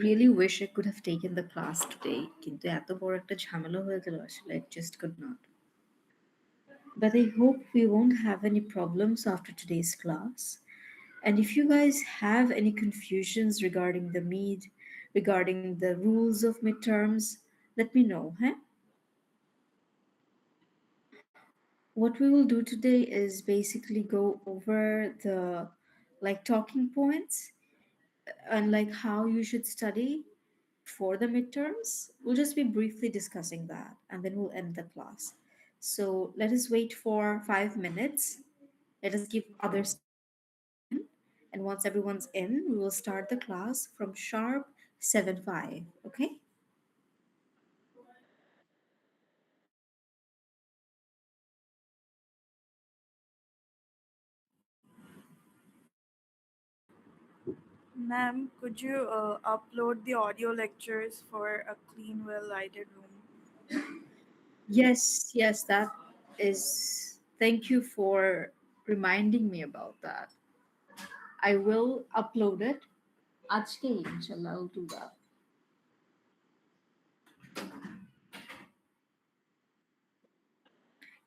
really wish I could have taken the class today. কিন্তু এত বড় একটা ঝামেলা হয়ে গেল আসলে I just could not. But I hope we won't have any problems after today's class. And if you guys have any confusions regarding the meet, regarding the rules of midterms, let me know, huh? What we will do today is basically go over the like talking points and like how you should study for the midterms. We'll just be briefly discussing that and then we'll end the class. So let us wait for 5 minutes. Let us give others time to come in. And once everyone's in, we will start the class from sharp 7:05. Okay? Ma'am, could you upload the audio lectures for a clean, well lighted room? Yes, yes, that is. Thank you for reminding me about that. I will upload it. আজকে inshallah I'll do that.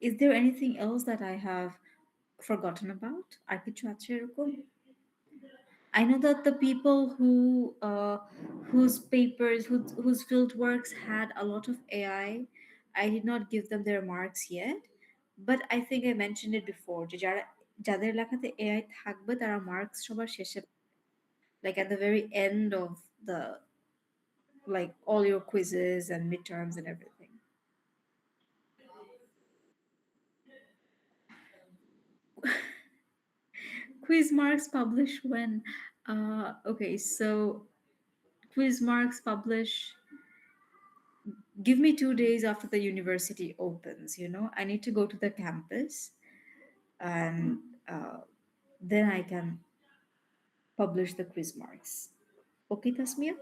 Is there anything else that I have forgotten about? আর কিছু আছে এরকম? I know that the people whose papers, whose field works had a lot of I did not give them their marks yet. But I think I mentioned it before. যে যাদের লেখাতে AI থাকবে তারা marks সবার শেষে like at the very end of the like all your quizzes and midterms and everything. Quiz marks publish when okay, so quiz marks publish give me 2 days after the university opens, I need to go to the campus and then I can publish the quiz marks. Okay, Tasmia?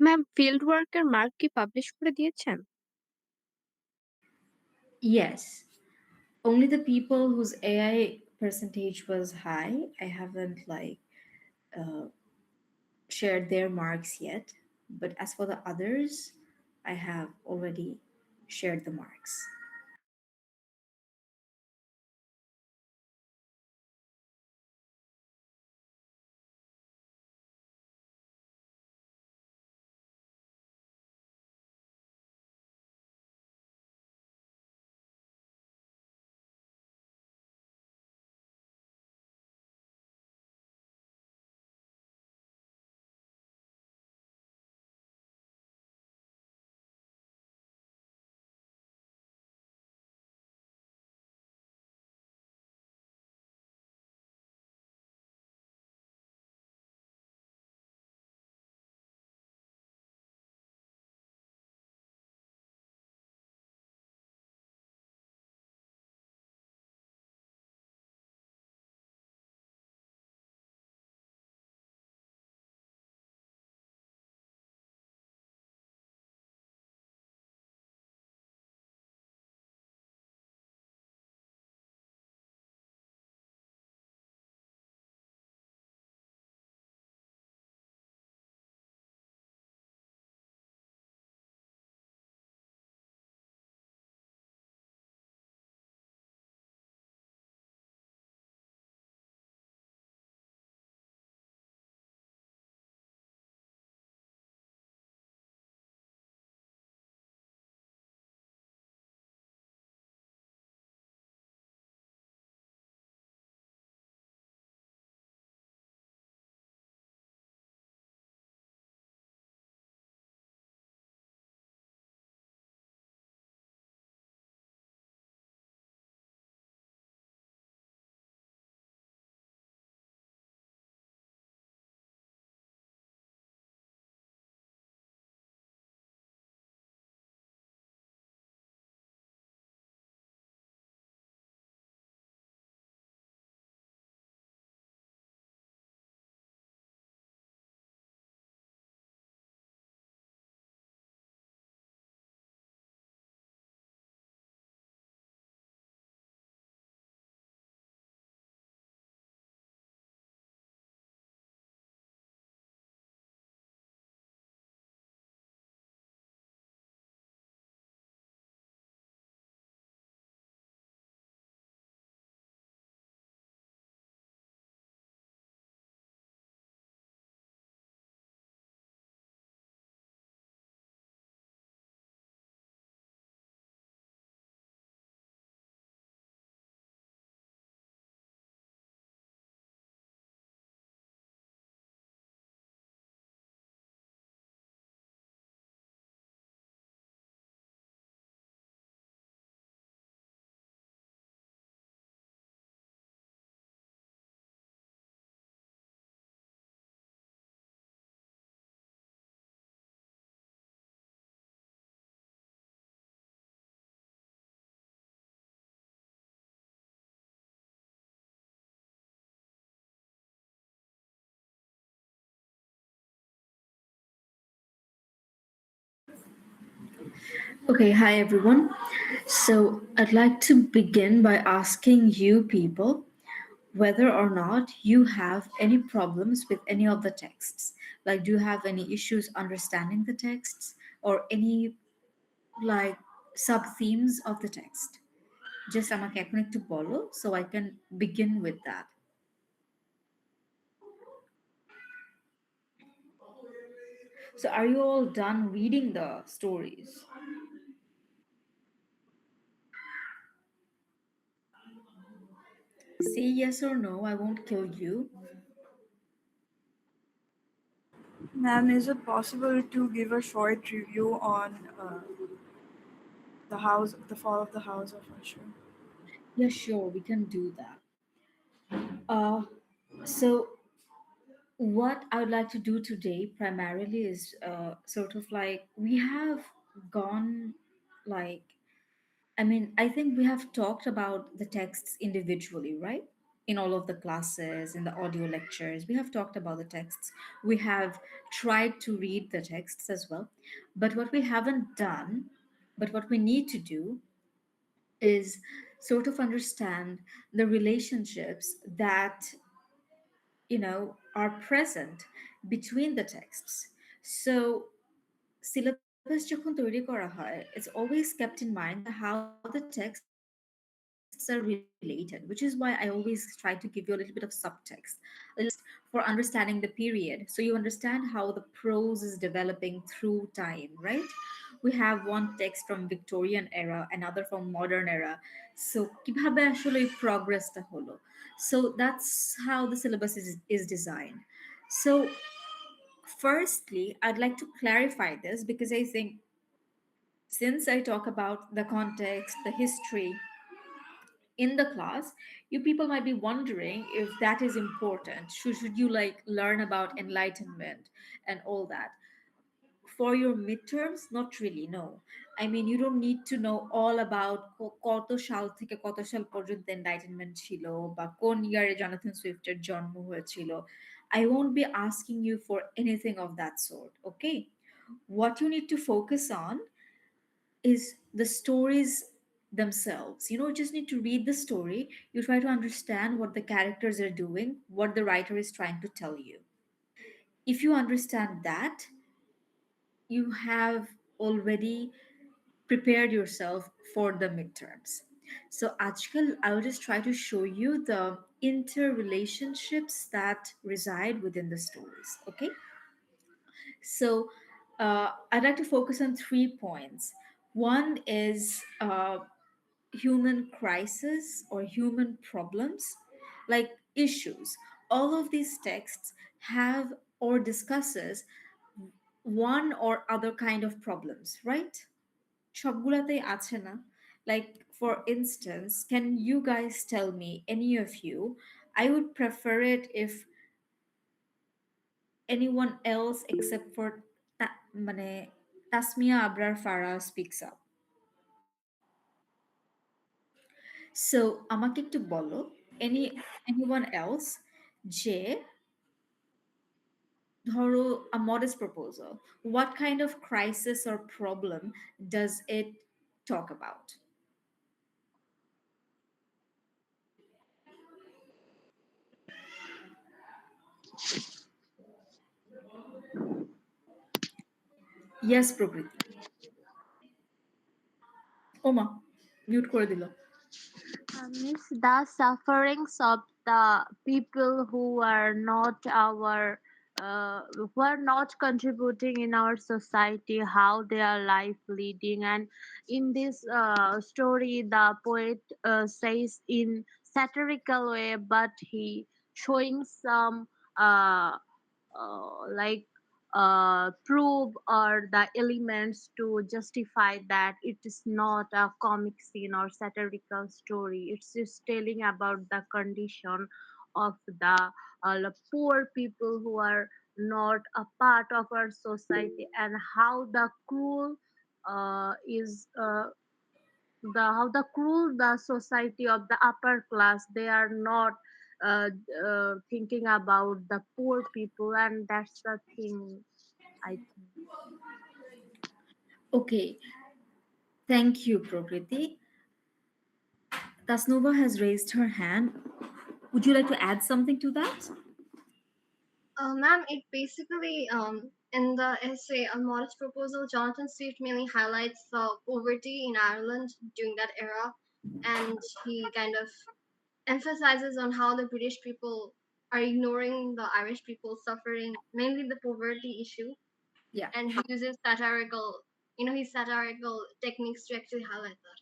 Ma'am field ওয়ার্কের mark কি publish করে দিয়েছেন? Yes, only the people whose AI percentage was high, I haven't like shared their marks yet. But as for the others, I have already shared the marks. Okay, hi everyone. So I'd like to begin by asking you people whether or not you have any problems with any of the texts. Like, do you have any issues understanding the texts or any like sub themes of the text? Just আমাকে এখন একটু বলো so I can begin with that. So are you all done reading the stories? Say yes or no, I won't kill you. Ma'am, is it possible to give a short review on the fall of the House of Usher? Yeah, sure, we can do that. Uh, so what I would like to do today primarily is sort of like we have gone like I mean, I think we have talked about the texts individually, right? In all of the classes, in the audio lectures, we have talked about the texts. We have tried to read the texts as well. But what we haven't done, but what we need to do is sort of understand the relationships that are present between the texts. So syllabus যখন তৈরি করা হয়, it's always kept in mind that how the texts are related, which is why I always try to give you a little bit of subtext, a little subtext for understanding the period, so you understand how the prose is developing through time, right? We have one text from Victorian era, another from modern era. So কিভাবে আসলে এই progressটা হলো? So that's how the syllabus is designed. So firstly, I'd like to clarify this because I think since I talk about the context, the history in the class, you people might be wondering if that is important. Should you like learn about enlightenment and all that? For your midterms, not really, no. I mean, you don't need to know all about কত সাল থেকে কত সাল পর্যন্ত enlightenment ছিল বা কোন ইয়ারে জনাথন সুইফটের জন্ম হয়েছিল. I won't be asking you for anything of that sort, okay? What you need to focus on is the stories themselves. You just need to read the story. You try to understand what the characters are doing, what the writer is trying to tell you. If you understand that, you have already prepared yourself for the midterms. So, Ajkal, I will just try to show you the interrelationships that reside within the stories. Okay. So, I'd like to focus on 3 points. One is human crisis or human problems, like issues. All of these texts have or discusses one or other kind of problems, right? সবগুলাতেই আছে না? Like for instance, can you guys tell me, any of you, I would prefer it if anyone else except for মানে Tasmia Abrar Farah speaks up. So আমাকে একটু বলো, any anyone else যে ধরো a modest proposal, what kind of crisis or problem does it talk about? Yes, প্রকৃতি. ওমা mute করে দিল. Means the sufferings of the people who are not contributing in our society, how they are life leading. And in this story the poet says in satirical way, but he showing some uh, like prove or the elements to justify that it is not a comic scene or satirical story. It's just telling about the condition of the poor people who are not a part of our society, and how the cruel is the how the cruel the society of the upper class, they are not uh, thinking about the poor people, and that's the thing I think. Okay, Thank you, Prokriti. Tasnova has raised her hand. Would you like to add something to that? Ma'am, it basically, in the essay, A Modest Proposal, Jonathan Swift mainly highlights the poverty in Ireland during that era, and he kind of emphasizes on how the British people are ignoring the Irish people suffering, mainly the poverty issue, Yeah. and he uses his satirical techniques to actually highlight that.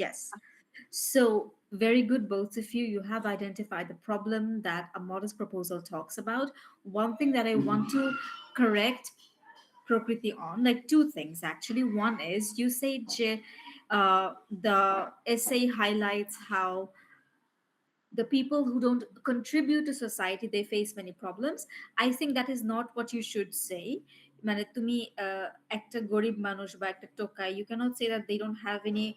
Yes. So, very good, both of you. You have identified the problem that a modest proposal talks about. One thing that I want to correct Prokriti on, like two things actually. One is you say, the essay highlights how the people who don't contribute to society they face many problems. I think that is not what you should say. মানে তুমি একটা গরিব মানুষ বা একটা টোকাই, you cannot say that they don't have any,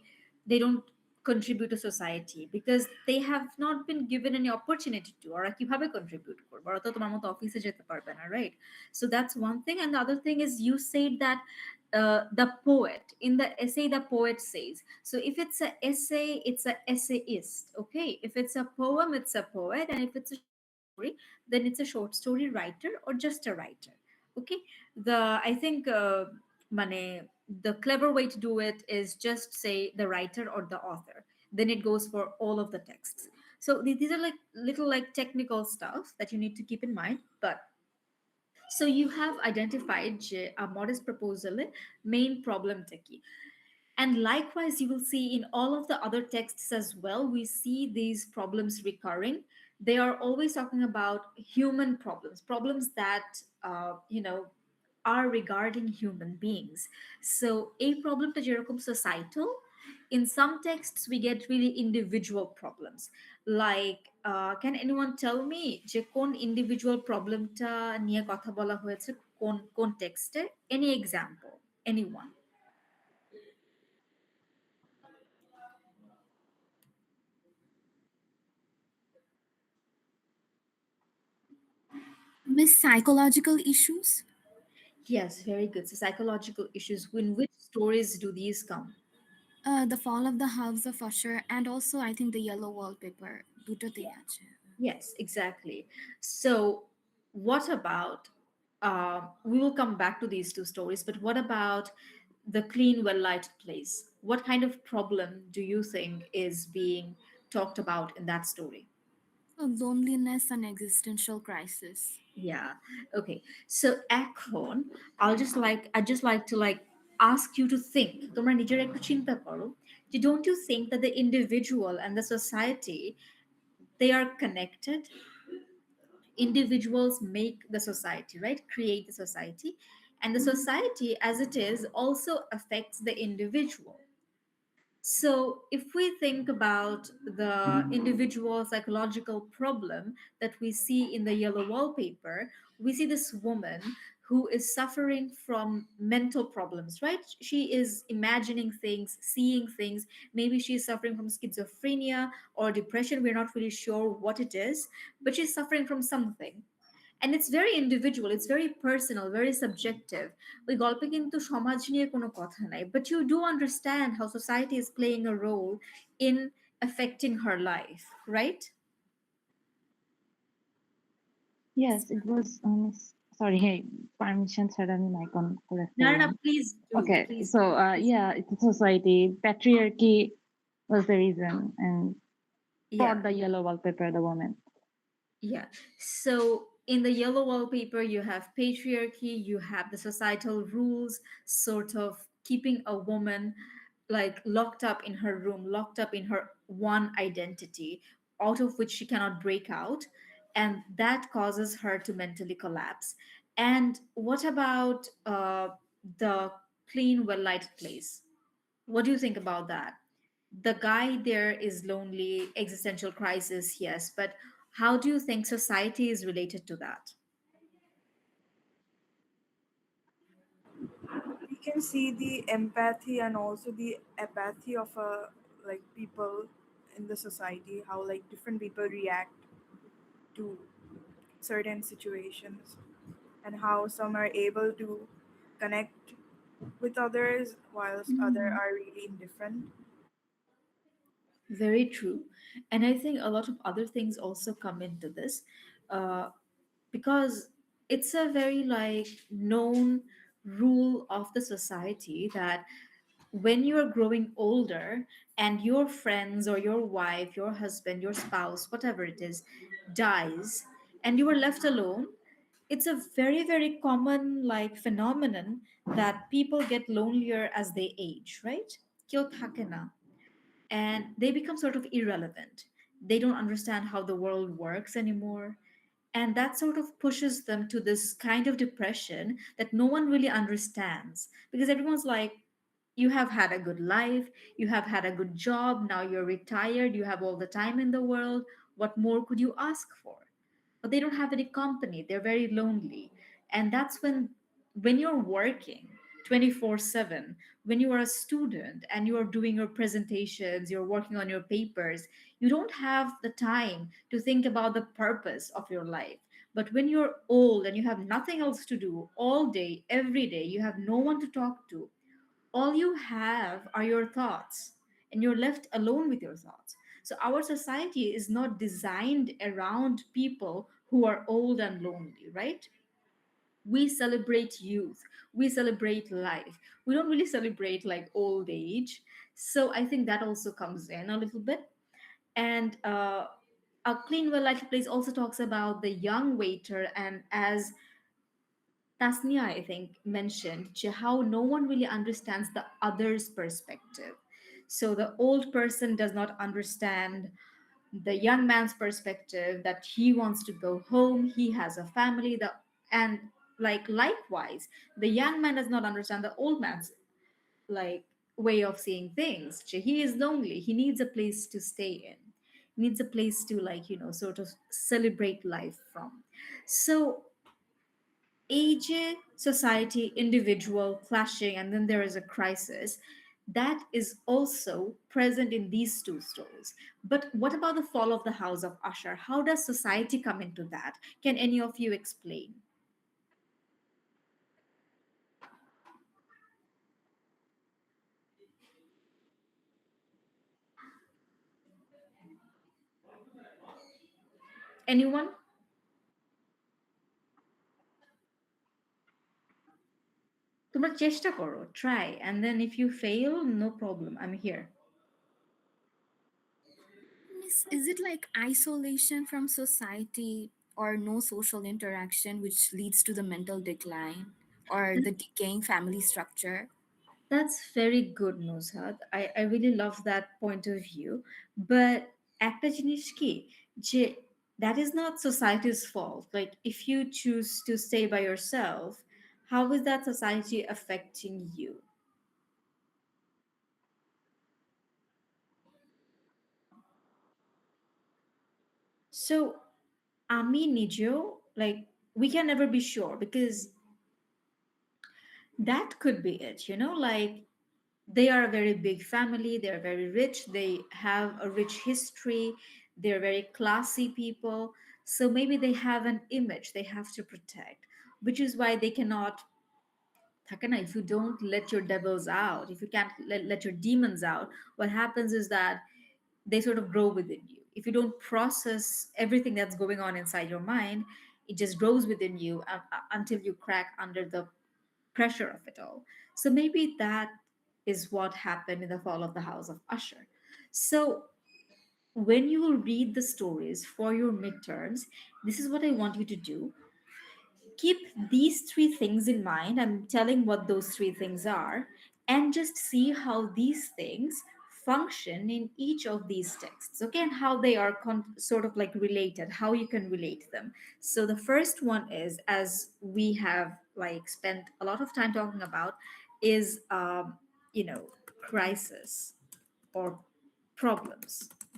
they don't contribute to society because they have not been given any opportunity to, ওরা কিভাবে contribute করবে, ওরা তো তোমার মতো অফিসে যেতে পারবে না, right? So that's one thing, and the other thing is you said that the poet in the essay, the poet says, so if it's an essay it's an essayist, okay? If it's a poem it's a poet, and if it's a short story then it's a short story writer or just a writer, okay? The I think mane the clever way to do it is just say the writer or the author, then it goes for all of the texts. So these are like little like technical stuff that you need to keep in mind, but so you have identified a modest proposal main problem techie. And likewise, you will see in all of the other texts as well, we see these problems recurring. They are always talking about human problems, problems that, are regarding human beings. So, a problem to Jerokum societal, in some texts, we get really individual problems. Like, can anyone tell me যে কোন individual problemটা নিয়ে কথা বলা হয়েছে কোন টেক্সটে? Any example? Anyone? Miss psychological issues, Yes, very good. So psychological issues. In which stories do these come? the fall of the house of Usher, and also I think the yellow wallpaper. দুটোতেই আছে. Yes, exactly. So, what about? We will come back to these two stories, but what about the clean, well-lighted place? What kind of problem do you think is being talked about in that story? So loneliness and existential crisis. Yeah. Okay. So, এখন I just like to like ask you to think. তোমরা নিজেরা একটু চিন্তা করো যে don't you think that the individual and the society they are connected? Individuals make the society, right? Create the society, and the society as it is also affects the individual. So, if we think about the individual psychological problem that we see in the yellow wallpaper, we see this woman who is suffering from mental problems, right? She is imagining things, seeing things. Maybe she's suffering from schizophrenia or depression. We're not really sure what it is, but she's suffering from something, and it's very individual, it's very personal, very subjective. ওই গল্পে কিন্তু সমাজ নিয়ে কোনো কথা নাই, but you do understand how society is playing a role in affecting her life, right? Yes, it was. Sorry, hey, permission ছাড়া আমি mic on করে No, no, ফেললাম. no, please do, Okay, please so do. yeah, it's a society. Patriarchy was the reason, and for Yeah. the yellow wallpaper, the woman. Yeah. So in the yellow wallpaper, you have patriarchy, you have the societal rules, sort of keeping a woman like locked up in her room, locked up in her one identity, out of which she cannot break out. And that causes her to mentally collapse. And what about the clean, well lighted place? What do you think about that? The guy there is lonely, existential crisis, yes, but how do you think society is related to that? We can see the empathy and also the apathy of like people in the society, how like different people react to certain situations, and how some are able to connect with others, whilst other Mm, are really indifferent. very true. And I think a lot of other things also come into this, uh, because it's a very like known rule of the society that when you are growing older and your friends or your wife, your husband, your spouse, whatever it is, dies and you are left alone, it's a very, very common like phenomenon that people get lonelier as they age, right? কেউ থাকে না, and they become sort of irrelevant. They don't understand how the world works anymore. And that sort of pushes them to this kind of depression that no one really understands, because everyone's like, you have had a good life, you have had a good job, now you're retired, you have all the time in the world. What more could you ask for? But they don't have any company, they're very lonely. And that's when you're working 24/7, when you are a student and you are doing your presentations, you're working on your papers, you don't have the time to think about the purpose of your life. But when you're old and you have nothing else to do all day every day, you have no one to talk to, all you have are your thoughts, and you're left alone with your thoughts. So our society is not designed around people who are old and lonely, right? We celebrate youth, we celebrate life, we don't really celebrate like old age. So I think that also comes in a little bit. And a clean well lighted place also talks about the young waiter, and as Tasnia, I think, mentioned how no one really understands the other's perspective. So the old person does not understand the young man's perspective, that he wants to go home, he has a family, and like likewise, the young man does not understand the old man's like way of seeing things. He is lonely. He needs a place to stay in. He needs a place to like, sort of celebrate life from. So age, society, individual clashing, and then there is a crisis that is also present in these two stories. But what about the fall of the house of Usher? How does society come into that? Can any of you explain? Anyone? তোমরা চেষ্টা করো, try, and then if you fail, no problem, I'm here. Miss, is it like isolation from society or no social interaction which leads to the mental decline or the decaying family structure? That's very good, Nuzhat. I really love that point of view. But একটা জিনিস কি, যে that is not society's fault. Like if you choose to stay by yourself, how is that society affecting you? So আমি নিজেও, like, we can never be sure, because that could be it, like they are a very big family, they're very rich, they have a rich history, they're very classy people. So maybe they have an image they have to protect, which is why they cannot, থাকে না, if you don't let your devils out, if you can't let your demons out, what happens is that they sort of grow within you. If you don't process everything that's going on inside your mind, it just grows within you until you crack under the pressure of it all. So maybe that is what happened in the fall of the house of Usher. So when you will read the stories for your midterms, this is what I want you to do. Keep these three things in mind. I'm telling what those three things are, and just see how these things function in each of these texts, okay, and how they are sort of like related, how you can relate them. So the first one is, as we have like spent a lot of time talking about, is crisis or problems.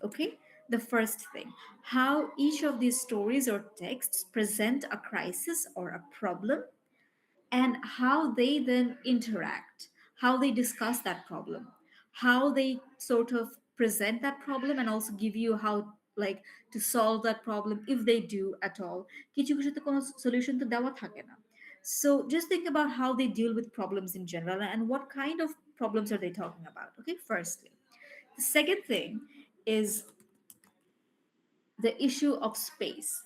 Okay, the first thing, how each of these stories or texts present a crisis or a problem, and how they then interact, how they discuss that problem, how they sort of present that problem, and also give you how like to solve that problem if they do at all. কিছু কিছুতে কোনো solution তো দেওয়া থাকে না, So just think about how they deal with problems in general and what kind of problems are they talking about. Okay, firstly. The second thing is the issue of space.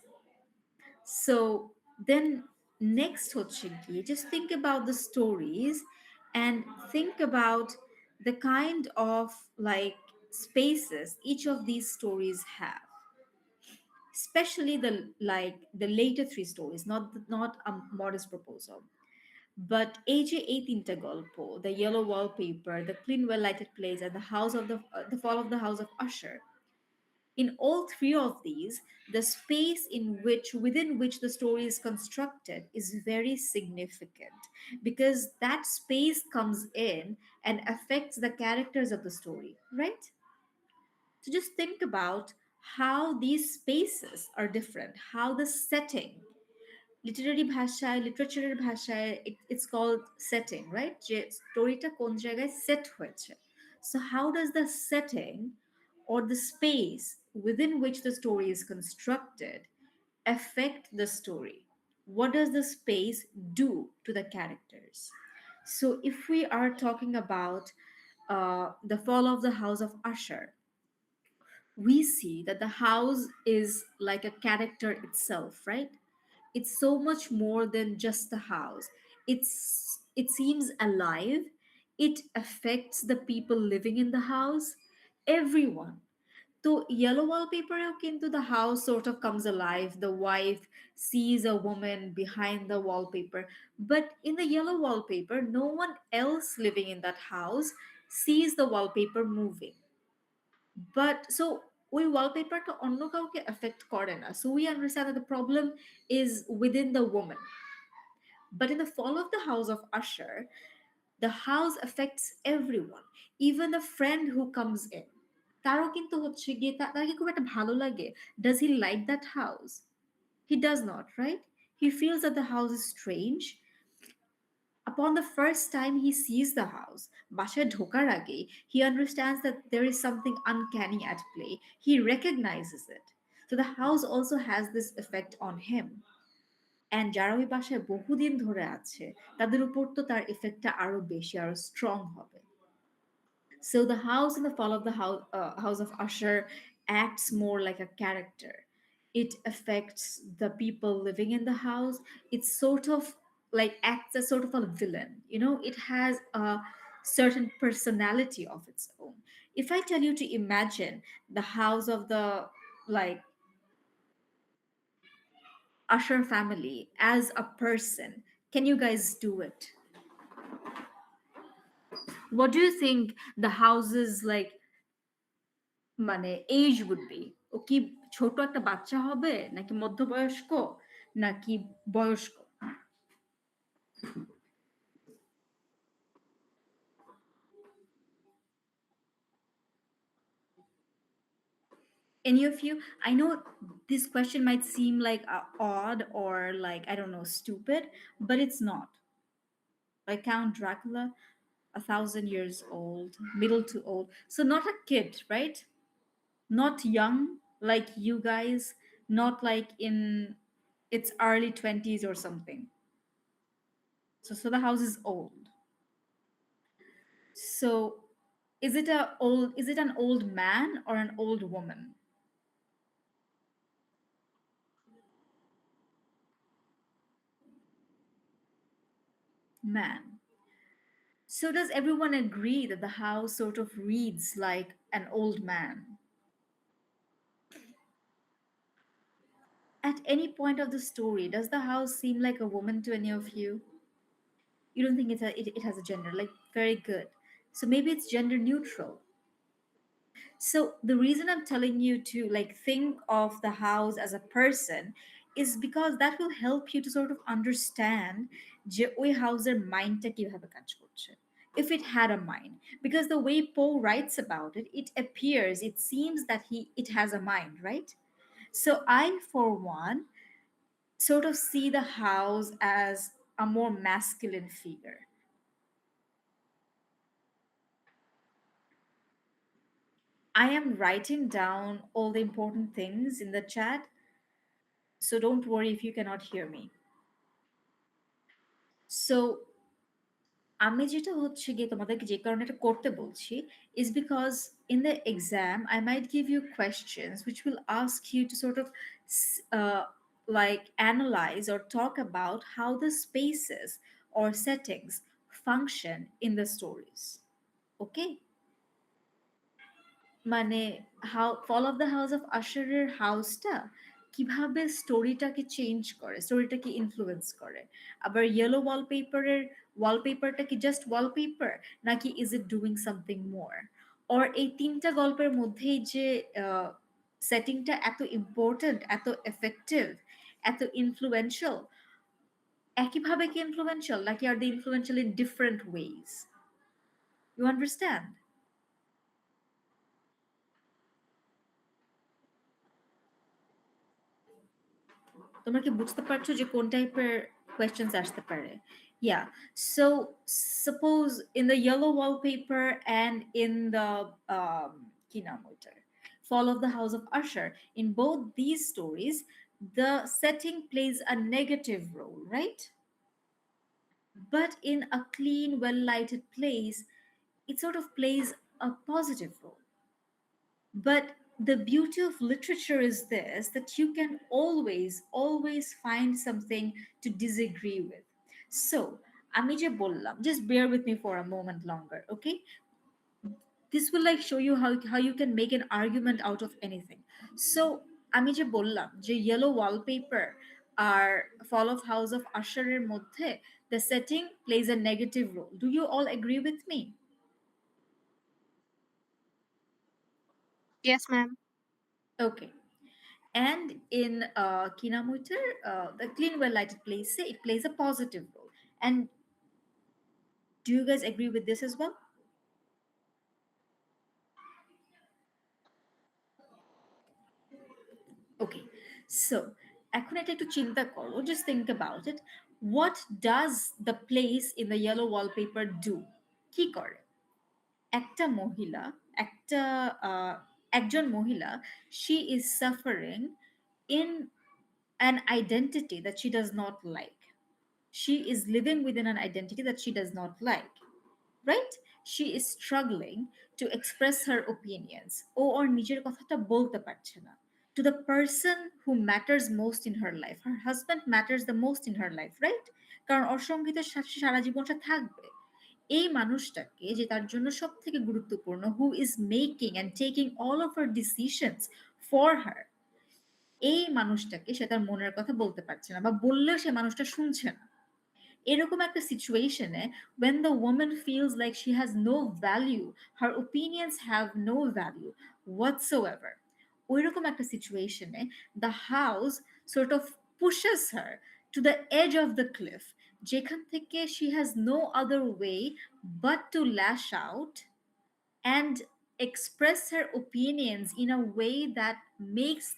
So then next হচ্ছে গিয়ে just think about the stories and think about the kind of like spaces each of these stories have, especially the like the later three stories, not a modest proposal. But AJ eighth intergolpo, the yellow wallpaper, the clean well lighted place, and the fall of the house of Usher. In all three of these, the space within which the story is constructed is very significant because that space comes in and affects the characters of the story, right? So just think about how these spaces are different, how the setting, Literary ভাষায় লিটারেচারের ভাষায় it's called setting, right? যে স্টোরিটা কোন জায়গায় set হয়েছে. So how does the setting or the space within which the story is constructed affect the story? What does the space do to the characters? So if we are talking about the fall of the house of Usher, we see that the house is like a character itself, right? It's so much more than just the house. It seems alive. It affects the people living in the house, everyone. So yellow wallpaper into the house sort of comes alive. The wife sees a woman behind the wallpaper, but in the yellow wallpaper, no one else living in that house sees the wallpaper moving. But so ওই ওয়ালপেপারটা অন্য কাউকে effect করে না, so we understand that the problem is within the woman. But in the fall of the house of Usher, the house affects everyone, even the friend who comes in. তারও কিন্তু হচ্ছে গিয়ে তার কি খুব একটা ভালো লাগে? Does he like that house? He does not, right? He feels that the house is strange. Upon the first time he sees the house, বাসায় ঢোকার আগে, he understands that there is something uncanny at play. He recognizes it. So the house also has this effect on him. And যারা ওই বাসায় বহুদিন ধরে আছে, তাদের উপর তো তার এফেক্টটা আরো বেশি, আরো স্ট্রং হবে. So the house in the fall of the house of Usher acts more like a character. It affects the people living in the house. It's sort of like acts as sort of a villain. You know, it has a certain personality of its own. If I tell you to imagine the house of the like Usher family as a person, can you guys do it? What do you think the houses like মানে age would be? ও কি ছোট একটা বাচ্চা হবে নাকি মধ্যবয়স্ক নাকি বয়স্ক? Any of you? I know this question might seem like odd or like I don't know stupid, but it's not. Like Count Dracula, 1,000 years old, middle to old, so not a kid, right? Not young like you guys, not like in its early 20s or something. So the house is old. So is it an old man or an old woman? Man. So does everyone agree that the house sort of reads like an old man? At any point of the story, does the house seem like a woman to any of you? You don't think it has a gender? Like, very good. So maybe it's gender neutral. So the reason I'm telling you to like think of the house as a person is because that will help you to sort of understand যে ওই হাউসের মাইন্ডটা কিভাবে কাজ করছে, if it had a mind. Because the way Poe writes about it, it seems that it has a mind, right? So I, for one, sort of see the house as a more masculine figure. I am writing down all the important things in the chat, so don't worry if you cannot hear me. So আমি যেটা হচ্ছে গিয়ে তোমাদেরকে যে কারণে এটা করতে বলছি is because in the exam I might give you questions which will ask you to sort of like analyze or talk about how the spaces or settings function in the stories. Okay? মানে how fall of the house of আশারের হাউসটা কিভাবে স্টোরিটাকে change করে, স্টোরিটাকে influence করে। আবার yellow ওয়ালপেপারের ওয়ালপেপারটা কি just wallpaper, নাকি is it doing something more? Or এই তিনটা গল্পের মধ্যেই যে সেটিংটা এত ইম্পর্ট্যান্ট, এত এফেক্টিভ, এত ইনফ্লুয়েন্সিয়াল, একইভাবে কি ইনফ্লুয়েন্সিয়াল, নাকি আর the influential in different ways? You understand? তোমরা কি বুঝতে পারছো যে কোন টাইপের কোয়েশ্চেন্স আসতে পারে? Yeah. So suppose in the yellow wallpaper and in the কি নাম ওইটার? Fall of the House of Usher, in both these stories, the setting plays a negative role, right? But in a clean, well lighted place, it sort of plays a positive role. But the beauty of literature is this, that you can always find something to disagree with. So, আমি যে বললাম, just bear with me for a moment longer, okay? This will like show you how you can make an argument out of anything. So, আমি যে বললাম যে yellow wallpaper R Fall of House of Usher এর মধ্যে the setting plays a negative role. Do you all agree with me? Yes, ma'am. Okay. And in Kinamutter, the clean, well lighted place, it plays a positive role. And do you guys agree with this as well? Okay, so এখন এটা একটু চিন্তা করো, just think about it. What does the place in the yellow wallpaper do? কি করে? একটা মহিলা, একটা একজন মহিলা, she is suffering in an identity that she does not like. She is living within an identity that she does not like, right? She is struggling to express her opinions. Or নিজের কথাটা বলতে পারছে না to the person who matters most in her life. Her husband matters the most in her life, right? কারণ ওর সঙ্গে তো সারা জীবনটা থাকবে। এই মানুষটাকে যে তার জন্য সব থেকে গুরুত্বপূর্ণ, who is making and taking all of her decisions for her, এই মানুষটাকে সে তার মনের কথা বলতে পারছে না, বা বললেও সে মানুষটা শুনছে না। এরকম একটা সিচুয়েশনে when the woman feels like she has no value, her opinions have no value whatsoever, ওইরকম একটা সিচুয়েশনে the house sort of pushes her to the edge of the cliff, যেখান থেকে she has no other way but to lash out and express her opinions in a way that makes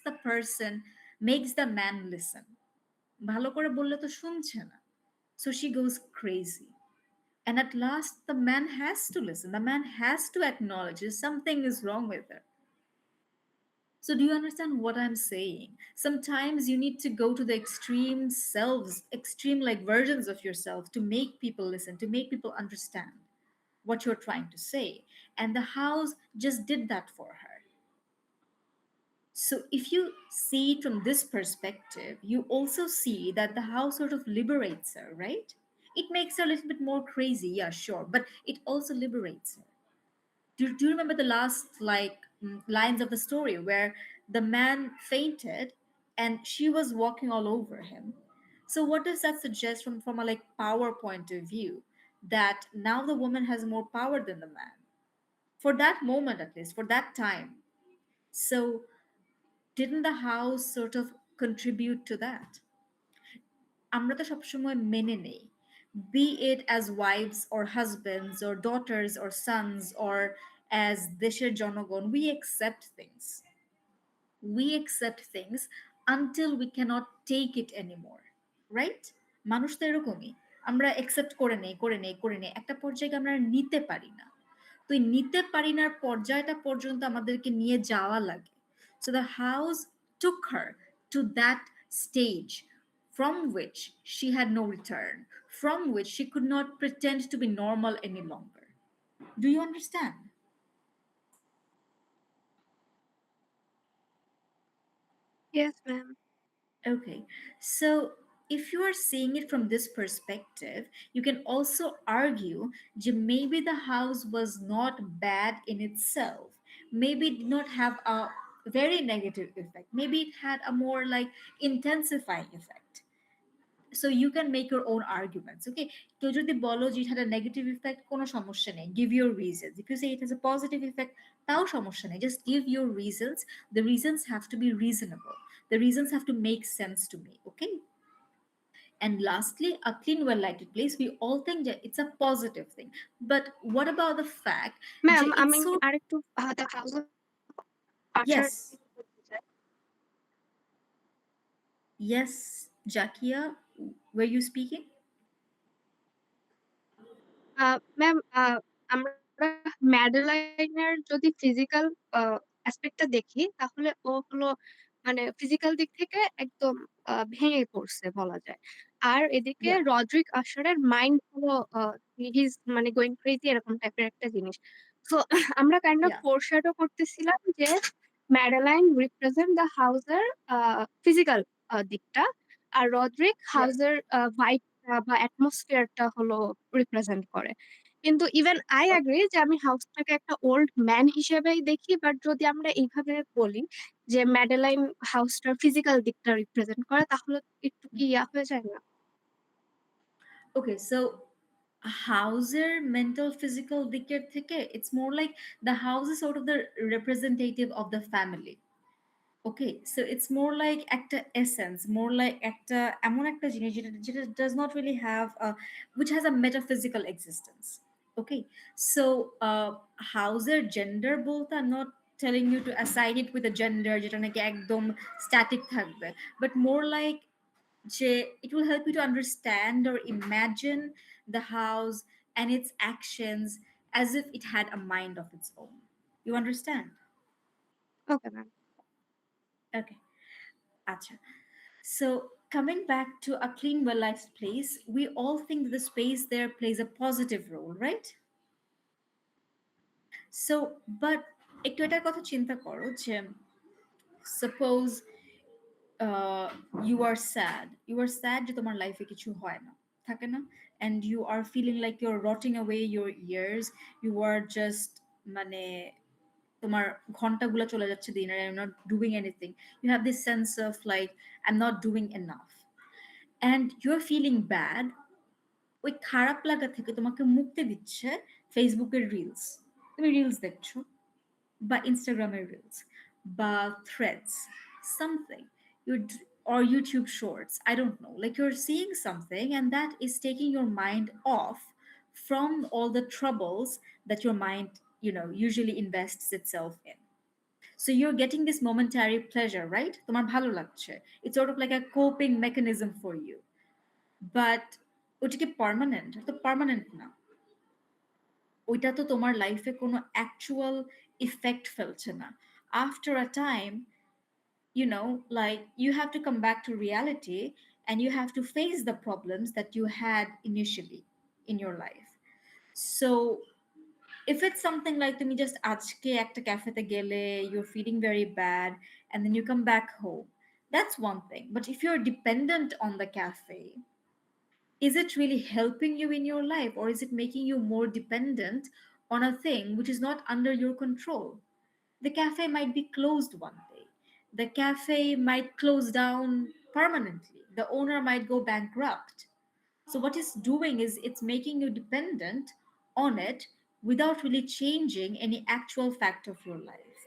the man listen. ভালো করে বললে তো শুনছে না, so she goes crazy. And at last, the man has to listen. The man has to acknowledge that something is wrong with her. So, do you understand what I'm saying? Sometimes you need to go to the extreme selves, extreme like versions of yourself to make people listen, to make people understand what you're trying to say. And the house just did that for her. So, if you see it from this perspective, you also see that the house sort of liberates her, right? It makes her a little bit more crazy, yeah, sure, but it also liberates her. Do you remember the last lines of the story where the man fainted and she was walking all over him? So, what does that suggest from a like power point of view? That now the woman has more power than the man for that moment, at least for that time. So didn't the house sort of contribute to that? আমরা তো সবসময় মেনে নেই, be it as wives or husbands or daughters or sons or as দেশের জনগণ, we accept things until we cannot take it anymore, right? মানুষ তো এরকমই, আমরা accept করে নেই একটা পর্যায়ে আমরা আর নিতে পারি না। তো এই নিতে পারি নার পর্যায়টা পর্যন্ত আমাদেরকে নিয়ে যাওয়া লাগে। So the house took her to that stage from which she had no return, from which she could not pretend to be normal any longer. Do you understand? Yes, ma'am. Okay, so if you are seeing it from this perspective, you can also argue that maybe the house was not bad in itself. Maybe it did not have a very negative effect. Maybe it had a more like intensifying effect. So you can make your own arguments. Okay, কেউ যদি বলো যে it had a negative effect, কোনো সমস্যা নেই, give your reasons. If you say it has a positive effect, তাও সমস্যা নেই, just give your reasons. The reasons have to be reasonable, the reasons have to make sense to me. Okay, and lastly, a clean, well lighted place, we all think that it's a positive thing, but what about the fact ma'am that আমি it's so. আরেকটু the house of Usher Yes, yes, Jakia, were you speaking? Ma'am আমরা ম্যাডেলাইনের যদি physical অ্যাসপেক্টটা দেখি তাহলে ও হলো মানে physical দিক থেকে একদম ভেঙে পড়ছে বলা যায়। আর এদিকে Yeah, রদ্রিক আশারের মাইন্ড হলো হিজ মানে গোয়িং ক্রেজি এরকম টাইপের একটা জিনিস। সো আমরা কাইন্ড অফ yeah, ফোরশ্যাডো করতেছিলাম যে ম্যাডেলাইন রিপ্রেজেন্ট দ্য হাউসের ফিজিক্যাল দিকটা, আর রদ্রিক yeah. হাউসের ভাইব বা অ্যাটমসফিয়ারটা হলো রিপ্রেজেন্ট করে। কিন্তু ইভেন আই অ্যাগ্রি যে আমি হাউসটাকে একটা ওল্ড ম্যান হিসেবেই দেখি, বাট যদি আমরা এইভাবে বলি যে ম্যাডেলাইন হাউসটার ফিজিক্যাল দিকটা রিপ্রেজেন্ট করে তাহলে একটু কি ইয়া হয়ে যায় না? Okay, so houser mental physical দিকের থেকে it's more like the house is sort of the representative of the family. Okay, so it's more like একটা essence, more like একটা এমন একটা জিনিস যেটা যেটা does not really have a, which has a metaphysical existence. Okay, so houser gender বলতে I'm not telling you to assign it with a gender যেটা নাকি একদম static থাকবে, but more like it will help you to understand or imagine the house and its actions as if it had a mind of its own. You understand? Okay ma'am. Okay. Acha. So, coming back to a clean, well lighted place, we all think the space there plays a positive role, right? So, but একটু এটার কথা চিন্তা করো যে suppose you are sad, যে তোমার লাইফে কিছু হয় না, থাকে না, and you are feeling like you're rotting away your years, you are just মানে তোমার ঘন্টাগুলো চলে যাচ্ছে দিন আর I'm not doing anything, you have this sense of like I'm not doing enough and you're feeling bad, ওই খারাপ লাগা থেকে তোমাকে মুক্তি দিচ্ছে ফেসবুকের রিলস, তুমি রিলস দেখছো বা ইনস্টাগ্রামের রিলস বা threads something you or YouTube shorts, I don't know, like you're seeing something and that is taking your mind off from all the troubles that your mind, usually invests itself in. So you're getting this momentary pleasure, right? তোমার ভালো লাগছে, it's sort of like a coping mechanism for you, but ওটা কি permanent? তো permanent না, ওইটা তো তোমার লাইফে কোনো অ্যাকচুয়াল ইফেক্ট ফেলছে না। After a time, like you have to come back to reality and you have to face the problems that you had initially in your life. So if it's something like তুমি just আজকে একটা ক্যাফেতে গেলে, you're feeling very bad and then you come back home, that's one thing. But if you're dependent on the cafe, is it really helping you in your life or is it making you more dependent on a thing which is not under your control? The cafe might be closed one day, the cafe might close down permanently, the owner might go bankrupt. So what it's doing is it's making you dependent on it without really changing any actual fact of your life.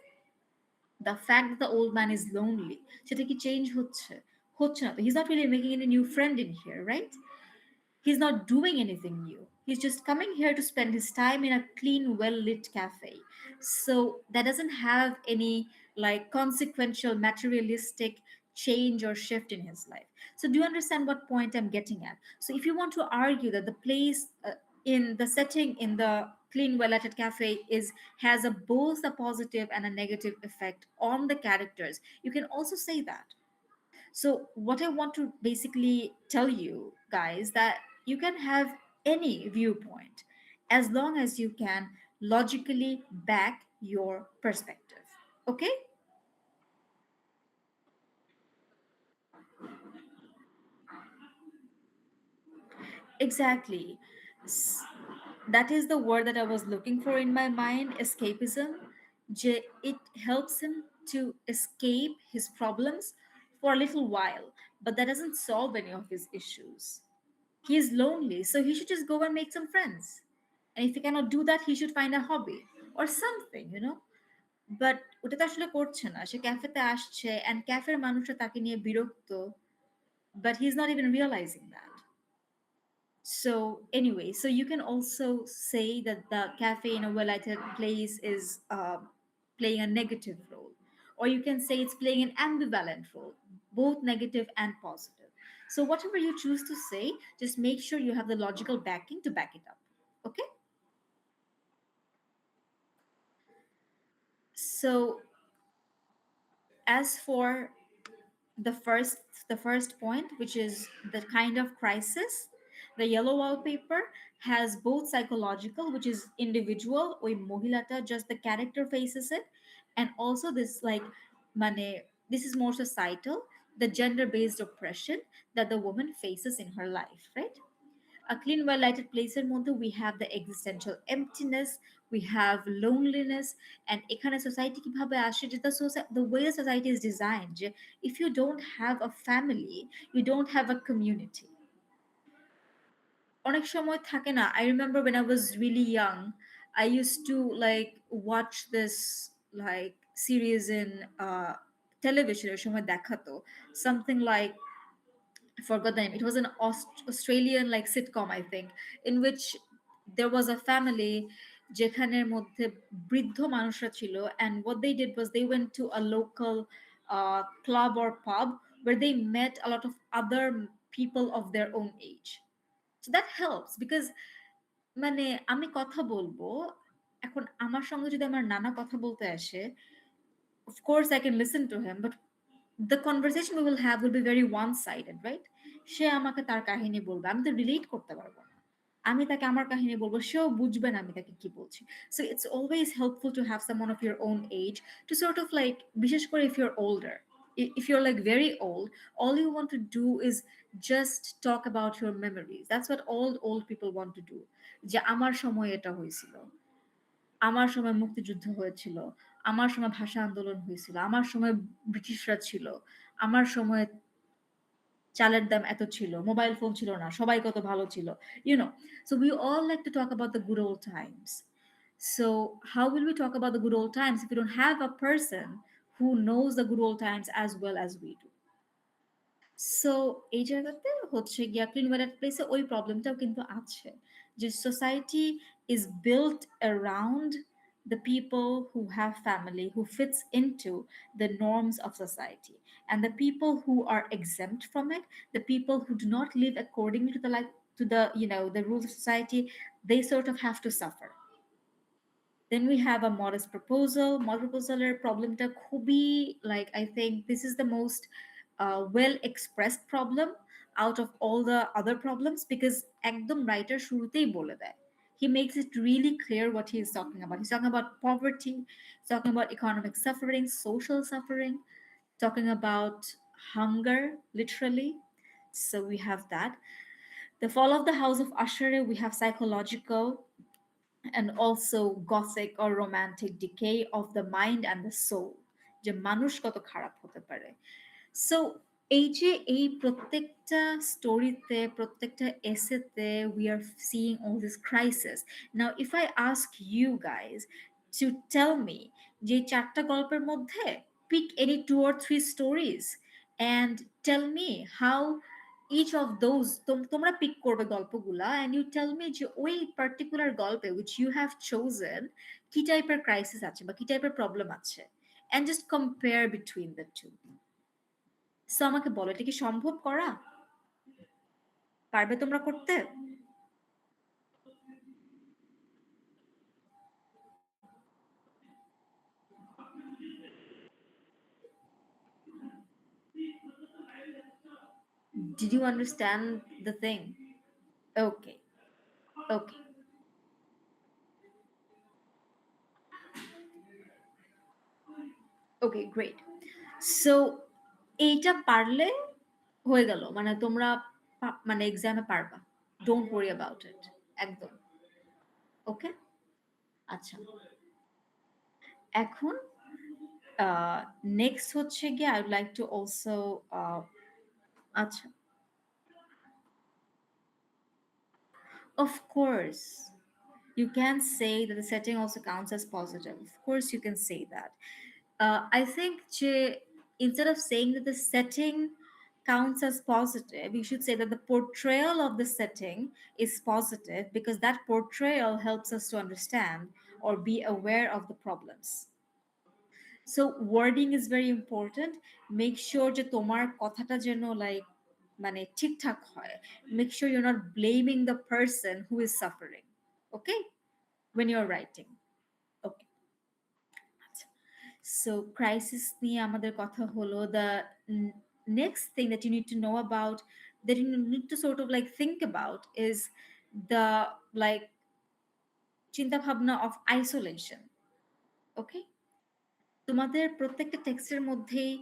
The fact that the old man is lonely, সেটা কি change হচ্ছে? হচ্ছে না তো, he's not really making any new friend in here, right? He's not doing anything new. He's just coming here to spend his time in a clean, well lit cafe. So that doesn't have any like consequential, materialistic change or shift in his life. So, do you understand what point I'm getting at? So, if you want to argue that the place in the setting in the clean, well lighted cafe is has a both a positive and a negative effect on the characters, you can also say that. So, what I want to basically tell you guys that You can have any viewpoint as long as you can logically back your perspective. Okay? Exactly. S- That is the word that I was looking for in my mind, escapism. It helps him to escape his problems for a little while, but that doesn't solve any of his issues. He is lonely, so he should just go and make some friends. And if he cannot do that, he should find a hobby or something. But ওটা তো আসলে করছে না, সে ক্যাফেতে আসছে and ক্যাফের মানুষরা তাকে নিয়ে বিরক্ত, but he is not even realising that. So anyway, so you can also say that the cafe in a well-lighted place is playing a negative role, or you can say it's playing an ambivalent role, both negative and positive. So whatever you choose to say, just make sure you have the logical backing to back it up. Okay. So as for the first the first point, which is the kind of crisis, the yellow wallpaper has both psychological, which is individual or mohilata, just the character faces it, and also this like mane, this is more societal, the gender based oppression that the woman faces in her life, right? A clean, well lighted placeর মধ্যে we have the existential emptiness, we have loneliness, and এখানে society কিভাবে আসে যে the way the society is designed যে if you don't have a family, you don't have a community. অনেক সময় থাকে না, I remember when I was really young, I used to like watch this like series in television এর সময় দেখাতো something like, I forgot the name. It was an Australian like sitcom, I think, in which there was a family যেখানের মধ্যে বৃদ্ধ মানুষরা ছিল, and what they did was they went to a local club or pub where they met a lot of other people of their own age. So that helps because মানে আমি কথা বলবো, এখন আমার সঙ্গে যদি আমার নানা কথা বলতে আসে, of course I can listen to him, but the conversation we will have will be very one sided, right? সে আমাকে তার কাহিনী বলবে, আমি তো রিলেট করতে পারবো না। আমি তাকে আমার কাহিনী বলবো, সেও বুঝবে না আমি তাকে কি বলছি। So it's always helpful to have someone of your own age to sort of like, বিশেষ করে if you're older, if you're like very old, all you want to do is just talk about your memories. That's what all old people want to do. যে আমার সময় এটা হয়েছিল, আমার সময় মুক্তিযুদ্ধ হয়েছিল, আমার সময় ভাষা আন্দোলন হয়েছিল, আমার সময় ব্রিটিশরা ছিল, আমার সময় চালের দাম এত ছিল, মোবাইল ফোন ছিল না, সবাই কত ভালো ছিল, so we all like to talk about the good old times. So how will we talk about the good old times if we don't have a person who knows the good old times as well as we do? So এই জায়গাতে হচ্ছে গিয়া clean ওয়েলার প্লেসে ওই প্রবলেমটাও কিন্তু আছে, যে society is built around the people who have family, who fits into the norms of society, and the people who are exempt from it, the people who do not live according to the like to the the rules of society, they sort of have to suffer. Then we have a modest proposal. Model proposaler problemটা খুবই, like I think this is the most well expressed problem out of all the other problems, because একদম writer শুরুতেই বলে দেয়. He makes it really clear what he is talking about. He's talking about poverty, he's talking about economic suffering, social suffering, talking about hunger, literally. So we have that. The fall of the house of Usher, we have psychological and also gothic or romantic decay of the mind and the soul, যে মানুষ কত খারাপ হতে পারে। So এই যে এই প্রত্যেকটা স্টোরিতে, প্রত্যেকটা এসেতে we are seeing all this crisis. Now if I ask you guys to tell me যে চারটা গল্পের মধ্যে pick any 2 or 3 stories and tell me how each of those তোমরা পিক করবে গল্পগুলা, and you tell me যে ওই particular গল্পে which you have chosen কি টাইপের ক্রাইসিস আছে বা কি টাইপের প্রবলেম আছে, and just compare between the two. So আমাকে বলো, এটা কি সম্ভব করা? পারবে তোমরা করতে? Did you understand the thing? Okay, okay, okay, great. So এইটা পারলে হয়ে গেল, মানে তোমরা মানে এক্সামে পারবা, ডোন্ট ওয়ারি অ্যাবাউট ইট, একদম। ওকে, আচ্ছা। এখন নেক্সট হচ্ছে গিয়ে I would like to also, আচ্ছা, of course you can say that the setting also counts as positive. Of course you can say that. I think instead of saying that the setting counts as positive, you should say that the portrayal of the setting is positive because that portrayal helps us to understand or be aware of the problems. So wording is very important. Make sure যে তোমার কথাটা যেন like মানে ঠিকঠাক হয়. Make sure you're not blaming the person who is suffering. Okay? When you're writing. Okay. আচ্ছা। So crisis নিয়ে আমাদের কথা হলো, the next thing that you need to know about, that you need to sort of like think about is the like চিন্তা ভাবনা of isolation. Okay? তোমাদের প্রত্যেকটা টেক্সটের মধ্যেই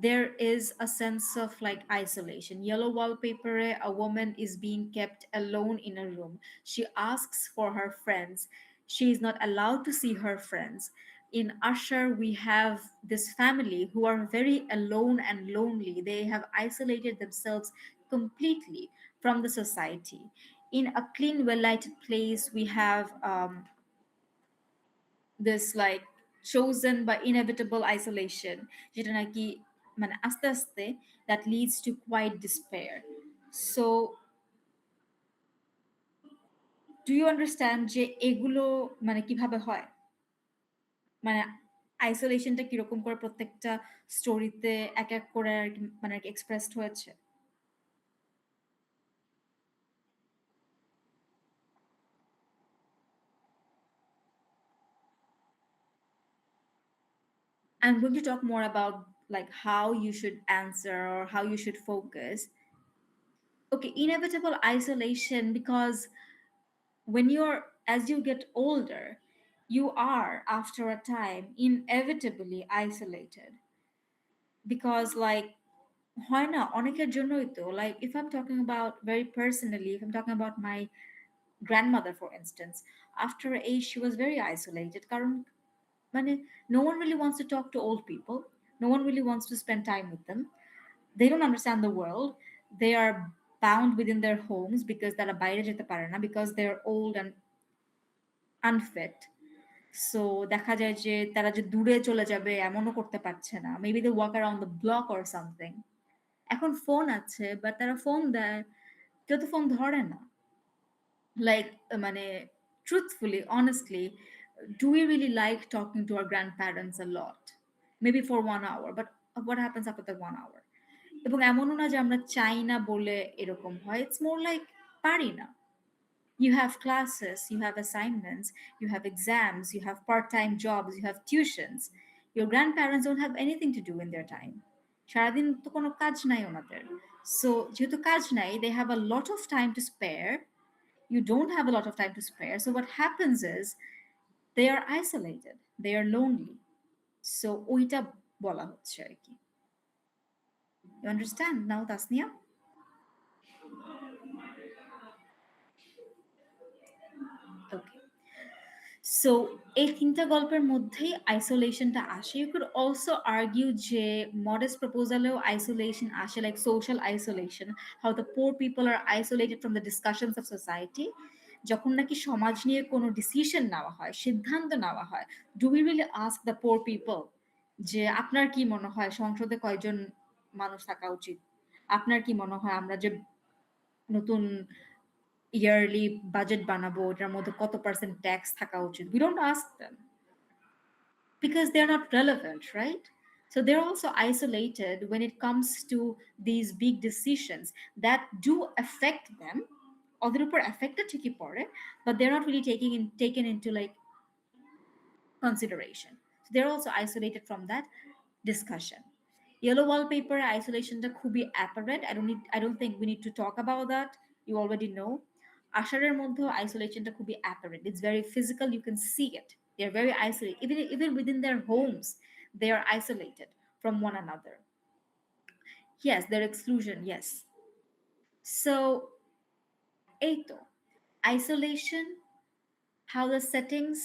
there is a sense of like isolation. Yellow wallpaper, a woman is being kept alone in a room. She asks for her friends. She is not allowed to see her friends. In Usher, we have this family who are very alone and lonely. They have isolated themselves completely from the society. In A Clean, Well Lighted Place, we have this like chosen by inevitable isolation, যেটা নাকি মানে আস্তে আস্তে that leads to quite despair. So do you understand যে এগুলো মানে কিভাবে হয়, মানে আইসোলেশনটা কিরকম করে প্রত্যেকটা স্টোরিতে এক এক করে আর কি মানে এক্সপ্রেসড হয়েছে? I'm going to talk more about like how you should answer or how you should focus. Okay, inevitable isolation because when you're as you get older, you are after a time inevitably isolated because like হয় না অনেকের জন্যই তো, like if I'm talking about very personally, if I'm talking about my grandmother for instance, after a age she was very isolated কারণ মানে no one really wants to talk to old people, no one really wants to spend time with them, they don't understand the world, they are bound within their homes because তারা বাইরে যেতে পারে না because they're old and unfit. So দেখা যায় যে তারা যে দূরে চলে যাবে এমনও করতে পারছে না, maybe they walk around the block or something. এখন ফোন আছে বাট তারা ফোন দেয়, কেউ তো ফোন ধরে না। লাইক মানে truthfully, honestly, do we really like talking to our grandparents a lot? Maybe for 1 hour, but what happens after that 1 hour? এবং এমনও না যে আমরা চাই না বলে এরকম হয়, ইটস মোর লাইক পারি না। You have classes, you have assignments, you have exams, you have part time jobs, you have tuitions. Your grandparents don't have anything to do in their time. সারাদিন তো কোনো কাজ নাই ওনাদের। So যেহেতু কাজ নাই, they have a lot of time to spare. You don't have a lot of time to spare. So what happens is they are isolated, they are lonely. So ওইটা বলা হচ্ছে আর কি। You understand now, Tasnia? Okay. So এই তিনটা গল্পের মধ্যেই আইসোলেশনটা আসে। ইউ কুড অলসো আর্গিউ যে মডেস্ট প্রপোজালেও আইসোলেশন আসে, like social isolation, how the poor people are isolated from the discussions of society. যখন নাকি সমাজ নিয়ে কোনো ডিসিশন নেওয়া হয়, সিদ্ধান্ত নেওয়া হয়, do we really ask the poor people যে আপনার কি মনে হয় সংসদে কয়জন মানুষ থাকা উচিত? আপনার কি মনে হয় আমরা যে নতুন ইয়ারলি বাজেট বানাবো ওটার মধ্যে কত পার্সেন্ট ট্যাক্স থাকা উচিত? We don't ask them because they're not relevant, right? So they're also isolated when it comes to these big decisions that do affect them, ওদের উপর এফেক্টটা ঠিকই পড়ে, but they're not really taken into like consideration. So they're also isolated from that discussion. Yellow wallpaper isolation ta khubi apparent. I don't think we need to talk about that. You already know. আশারের মধ্যেও আইসোলেশনটা খুবই apparent, it's very physical, you can see it, they are very isolated, even within their homes they are isolated from one another. Yes, their exclusion, yes. So এই তো isolation, how the settings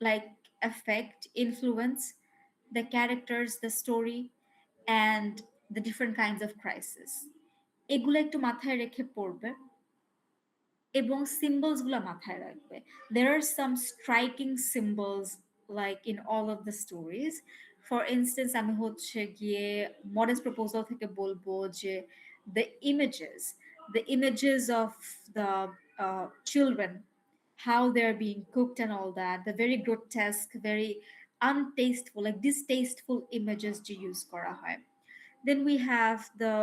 like affect, influence the characters, the story, and the different kinds of crisis, এগুলো একটু মাথায় রেখে পড়বে এবং symbols গুলা মাথায় রাখবে. There are some striking symbols like in all of the stories. For instance, আমি হচ্ছে গিয়ে modest proposal থেকে বলবো যে the images, the images of the children, how they're being cooked and all that, the very grotesque, very untasteful, like distasteful images to use করা হয়. Then we have the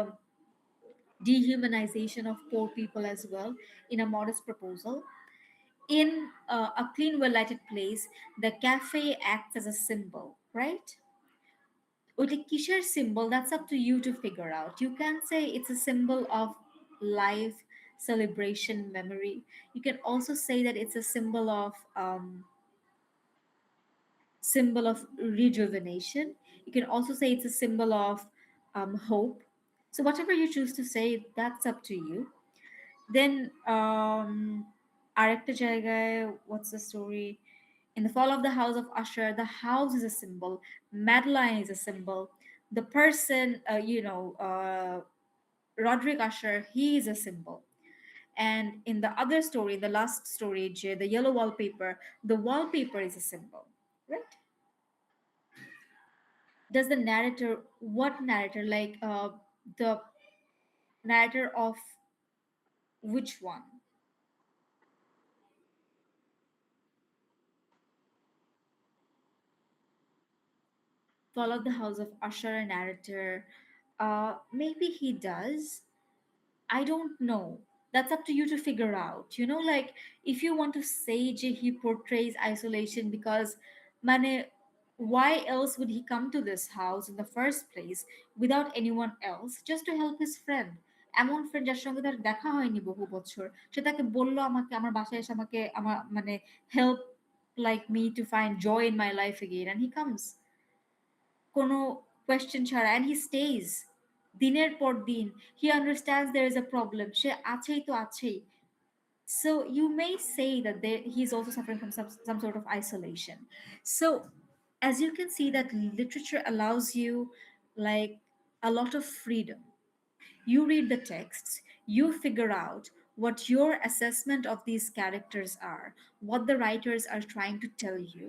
dehumanization of poor people as well in a modest proposal. In a clean, well lighted place, the cafe acts as a symbol, right? ওইটা কিসের symbol, that's up to you to figure out. You can say it's a symbol of life, celebration, memory. You can also say that it's a symbol of rejuvenation. You can also say it's a symbol of hope. So whatever you choose to say, that's up to you. Then আরেকটা জায়গায়, what's the story? In the fall of the house of Usher, the house is a symbol. Madeline is a symbol. The person, Roderick Usher, he is a symbol. And in the other story, the last story, the yellow wallpaper, the wallpaper is a symbol, right? Does the narrator, what narrator, like the narrator of which one? Fall of the House of Usher a narrator? Maybe he does. I don't know. That's up to you to figure out. You know, like if you want to say he portrays isolation because mane, why else would he come to this house in the first place without anyone else just to help his friend? এমন friend যার সঙ্গে তার দেখা হয়নি বহু বছর, সে তাকে বললো আমাকে আমার বাসায় এসে আমাকে আমার মানে help like me to find joy in my life again, and he comes কোনো কোয়েশ্চেন ছাড়া, অ্যান্ড হি স্টেজ দিনের পর দিন. He understands there is a problem, সে আছেই তো আছেই. So you may say that he's also suffering from some sort of isolation. So as you can see that literature allows you like a lot of freedom. You read the texts, you figure out what your assessment of these characters are, what the writers are trying to tell you,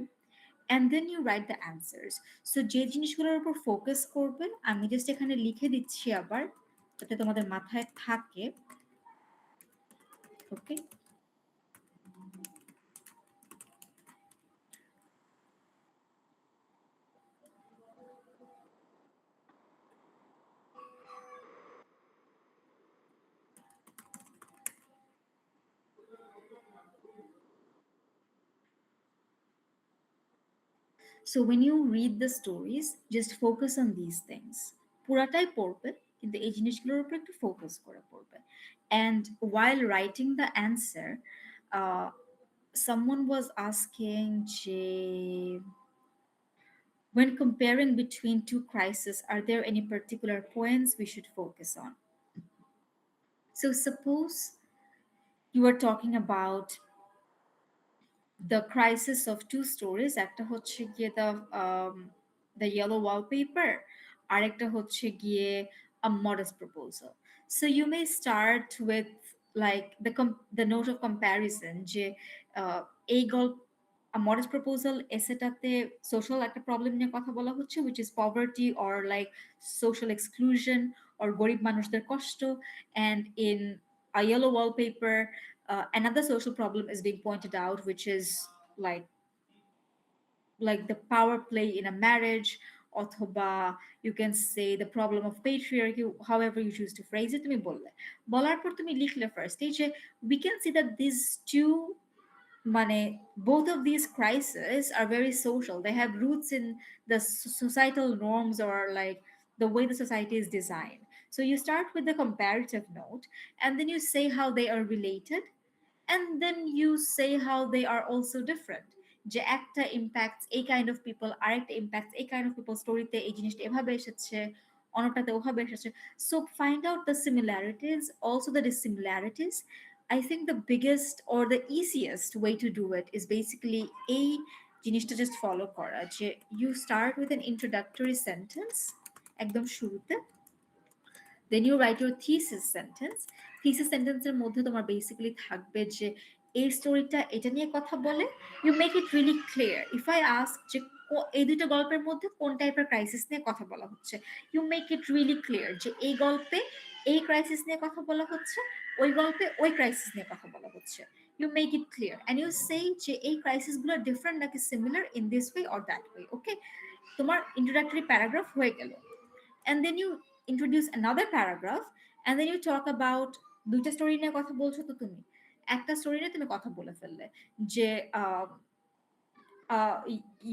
and then you write the answers. So যে জিনিসগুলোর উপর focus করবেন আমি just এখানে লিখে দিচ্ছি আবার যাতে তোমাদের মাথায় থাকে. ওকে, so when you read the stories just focus on these things. পুরাটাই পড়বে কিন্তু এই জিনিসগুলোর উপর একটু ফোকাস করে পড়বে. And while writing the answer, uh, someone was asking when comparing between two crises, are there any particular points we should focus on? So suppose you are talking about the crisis of two stories. একটা হচ্ছে গিয়ে the yellow wallpaper, আরেকটা হচ্ছে গিয়ে a modest proposal. So you may start with like the note of comparison যে এই গল্প a modest proposal এসেটাতে social একটা প্রবলেম নিয়ে কথা বলা হচ্ছে, which is poverty or like social exclusion or গরিব মানুষদের কষ্ট. And in a yellow wallpaper, another social problem is being pointed out, which is like the power play in a marriage, অথবা you can say the problem of patriarchy, however you choose to phrase it. তুমি বলার পর তুমি লিখলে first এই যে we can see that these two মানে both of these crises are very social. They have roots in the societal norms or like the way the society is designed. So you start with the comparative note and then you say how they are related, and then you say how they are also different, যে একটা impacts এই kind of people, আরেকটা impacts এই kind of people, স্টোরিতে এই জিনিসটা এভাবে এসেছে, অন্যটাতে ওভাবে এসেছে. So find out the similarities, also the dissimilarities. I think the biggest or the easiest way to do it is basically এই জিনিসটা just follow করা, যে you start with an introductory sentence একদম শুরুতে, then you write your thesis sentence. Thesis sentence এর মধ্যে তোমার basically থাকবে যে এই স্টোরিটা এটা নিয়ে কথা বলে. You make it really clear. If I ask যে এই দুটো গল্পের মধ্যে কোন টাইপের ক্রাইসিস নিয়ে কথা বলা হচ্ছে, you make it really clear যে এই গল্পে এই ক্রাইসিস নিয়ে কথা বলা হচ্ছে, ওই গল্পে ওই ক্রাইসিস নিয়ে কথা বলা হচ্ছে. You make it clear and you say যে এই ক্রাইসিস গুলো ডিফারেন্ট নাকি similar in this way or that way. Okay, তোমার introductory paragraph হয়ে গেল, and then you introduce another paragraph, and then you talk about দুইটা স্টোরি নিয়ে কথা বলছো, তো তুমি একটা স্টোরি নিয়ে তুমি কথা বলে ফেললে যে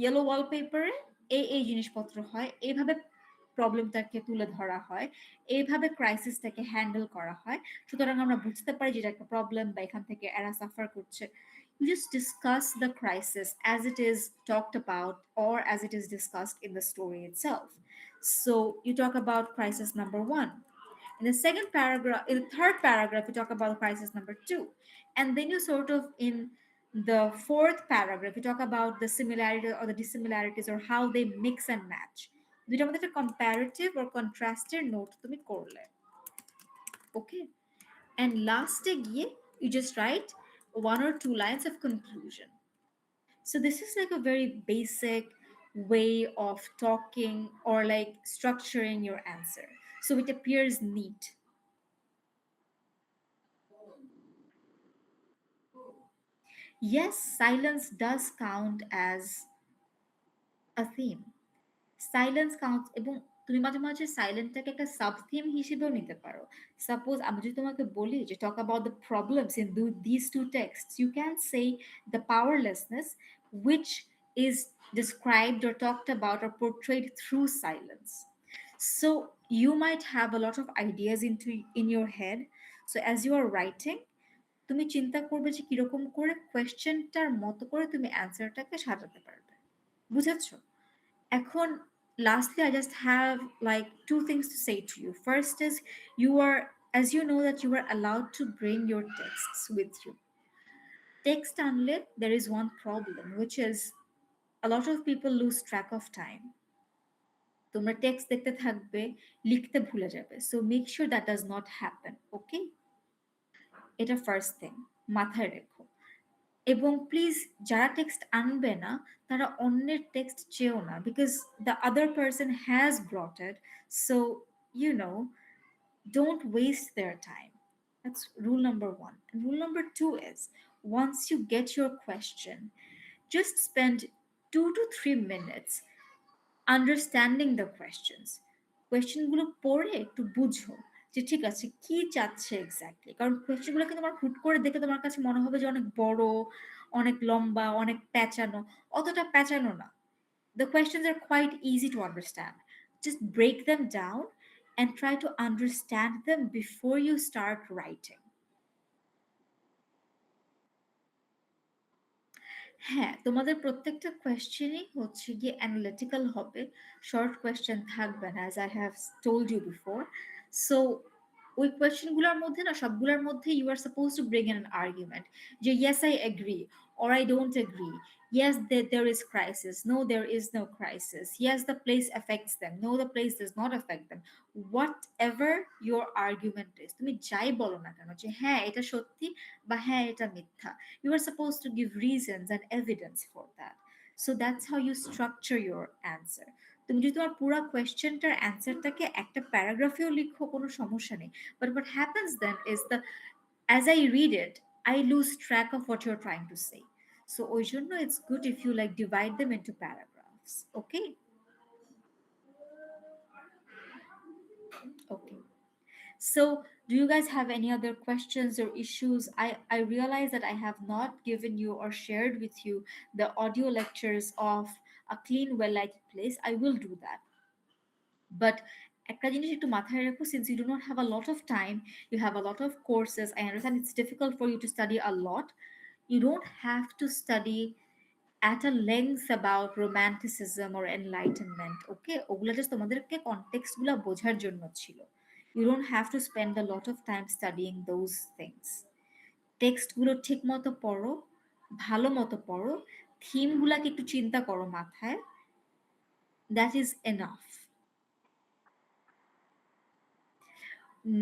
ইয়েলো ওয়ালপেপারে এই এই জিনিসপত্র হয়, এইভাবে প্রবলেমটাকে তুলে ধরা হয়, এইভাবে ক্রাইসিসটাকে হ্যান্ডেল করা হয়, সুতরাং আমরা বুঝতে পারি যে এটা একটা প্রবলেম বা এখান থেকে এরা সাফার করছে. You just discuss the crisis as it is talked about or as it is discussed in the story itself. So you talk about crisis number one. In the second paragraph, in the third paragraph, you talk about crisis number two. And then you sort of, in the fourth paragraph, you talk about the similarity or the dissimilarities or how they mix and match. দুইটার মধ্যে একটা comparative or contrasted note তুমি করলে. Okay. And last গিয়ে you just write one or two lines of conclusion. So this is like a very basic way of talking or like structuring your answer, so it appears neat. Yes, silence does count as a theme. Silence counts, এবং তুমি মাঝে মাঝে সাইলেন্টটাকে একটা sub theme হিসেবেও নিতে পারো. Suppose আমি যদি তোমাকে বলি যে talk about the problems in this two texts, you can say the powerlessness which is described or talked about or portrayed through silence. So you might have a lot of ideas in your head. So as you are writing, তুমি চিন্তা করবে যে কিরকম করে কোয়েশ্চেনটার মতো করে তুমি অ্যান্সারটাকে সাজাতে পারবে. বুঝেছো? এখন lastly, I just have like two things to say to you. First is, you are, as you know, that you are allowed to bring your texts with you. Text unlit, there is one problem, which is a lot of people lose track of time. তোমরা text দেখতে থাকবে, লিখতে ভুলে যাবে. So make sure that does not happen. Okay, এটা first thing মাথায় রেখো. এবং প্লিজ যারা টেক্সট আনবে না তারা অন্যের টেক্সট চেও না, because the other person has brought it. So you know, don't waste their time. That's rule number one. And rule number two is, once you get your question, just spend 2 to 3 minutes understanding the questions. কোয়েশ্চেনগুলো পড়ে একটু বুঝো যে ঠিক আছে কি চাচ্ছে exactly, কারণ কোয়েশ্চেনগুলো কিন্তু তোমার হুট করে দেখে তোমার কাছে মনে হবে যে অনেক বড়, অনেক লম্বা, অনেক প্যাঁচানো. অতটা প্যাঁচানো না. The questions are quite easy to understand. Just break them down and try to understand them before you start writing. হ্যাঁ, তোমাদের প্রত্যেকটা কোয়েশ্চেনই হচ্ছে গিয়ে অ্যানালিটিক্যাল হবে, শর্ট কোয়েশ্চেন থাকবে না, as I have told you before. So ওই কোয়েশ্চেনগুলোর মধ্যে না, সবগুলোর মধ্যে you are suppose to bring in an argument, যে yes I agree or I don't agree. Yes, there is crisis. No, there is no crisis. Yes, the place affects them. No, the place does not affect them. Whatever your argument is, তুমি যাই বলো না কেন যে হ্যাঁ এটা সত্যি বা হ্যাঁ এটা মিথ্যা, you are supposed to give reasons and evidence for that. So that's how you structure your answer. তুমি যদি তোমার পুরো কোয়েশ্চেনটার অ্যান্সারটাকে একটা প্যারাগ্রাফেও লিখো, কোনো সমস্যা নেই. But what happens then is, as I read it, I lose track of what you're trying to say. So ওই জন্য it's good if you like divide them into paragraphs. Okay? Okay. So do you guys have any other questions or issues? I realize that I have not given you or shared with you the audio lectures of A Clean, Well Lighted Place. I will do that. But একটা জিনিস একটু মাথায় রাখো, since you do not have a lot of time, you have a lot of courses. I understand it's difficult for you to study a lot. You don't have to study at a length about romanticism or enlightenment. Okay, ওগুলা just তোমাদেরকে context গুলা বোঝার জন্য ছিল. You don't have to spend a lot of time studying those things. টেক্সটগুলো ঠিক মতো পড়ো, ভালো মতো পড়ো, থিমগুলাকে একটু চিন্তা করো মাথায়. That is enough.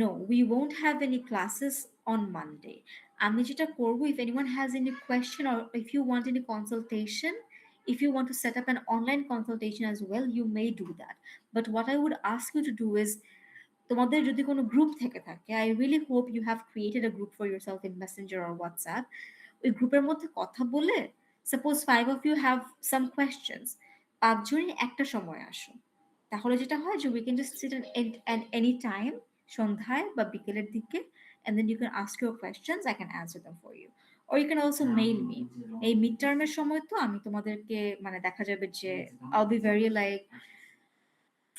No, we won't have any classes on Monday. আমি যেটা করবো, if anyone has any question or if you want any consultation, if you want to set up an online consultation as well, you may do that. But what I would ask you to do is, তোমাদের যদি কোনো group থেকে থাকে, I really hope you have created a group for yourself in Messenger or WhatsApp. ওই গ্রুপের মধ্যে কথা বলে, suppose 5 of you have some questions, 5জনই একটা সময় আসো, তাহলে যেটা হয় যে we can just sit at any time, সন্ধ্যায় বা বিকেলের দিকে, and then you can ask your questions, I can answer them for you. Or you can also mail me. এই মিড টার্মের সময় তো আমি তোমাদেরকে মানে দেখা যাবে যে I'll be very like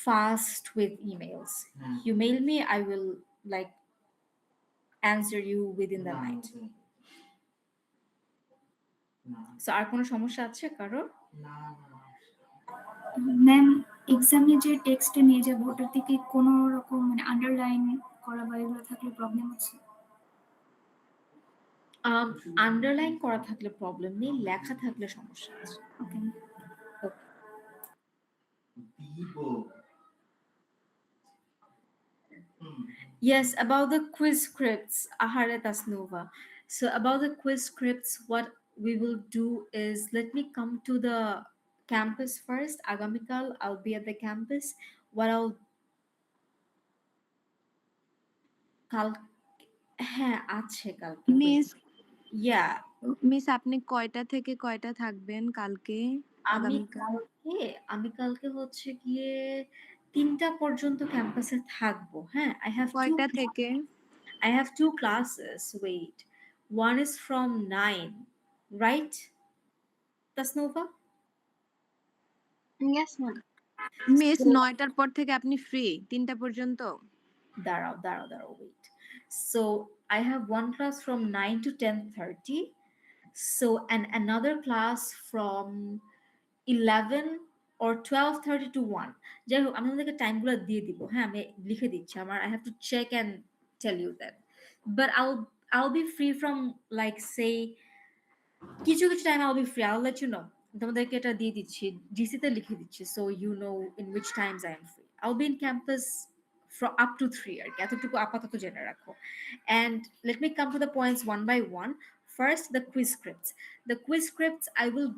fast with emails. You mail me, I will like answer you within the night. So আর কোনো সমস্যা আছে কারোর? ম্যাম, এক্সামে যে টেক্সটে নিয়ে যাবো ওটার থেকে কোনো রকম মানে আন্ডারলাইন করা বা এগুলো থাকলে প্রবলেম আছে? আন্ডারলাইন করা থাকলে প্রবলেম নেই, লেখা থাকলে সমস্যা আছে. ওকে। Yes, about the quiz scripts, Ahare Tasnova. So about the quiz scripts, what we will do is, let me come to the campus first. Agamikal, I'll be at the campus. What I'll কাল, হ্যাঁ আছে কালকে. Miss ইয়া, miss আপনি কয়টা থেকে কয়টা থাকবেন কালকে? আমি আগামীকাল আমি কালকে হচ্ছে গিয়ে 3টা পর্যন্ত ক্যাম্পাসে থাকবো. হ্যাঁ, কয়টা থেকে? I have 2 classes. Wait, one is from 9, right, Tasnova? Yes, ma'am. Miss So- 9টার পর থেকে আপনি ফ্রি 3টা পর্যন্ত? দাঁড়াও, wait. So I have one class from 9 to 10:30. So and another class from 11 or 12:30 to 1. যাই হোক, আমি তোমাদেরকে টাইমগুলো দিয়ে দিব. হ্যাঁ, আমি লিখে দিচ্ছি. আমার I have to check and tell you that. But I'll be free from like say কিছু time I'll be free. I'll let you know. তোমাদেরকে এটা দিয়ে দিচ্ছি, জিসিতে লিখে দিচ্ছি, so you know in which times I am free. I'll be in campus from up to 3 আর কি, এতটুকু আপাতত জেনে রাখো. And let me come to the points one by one. First, the quiz scripts. The quiz scripts, I will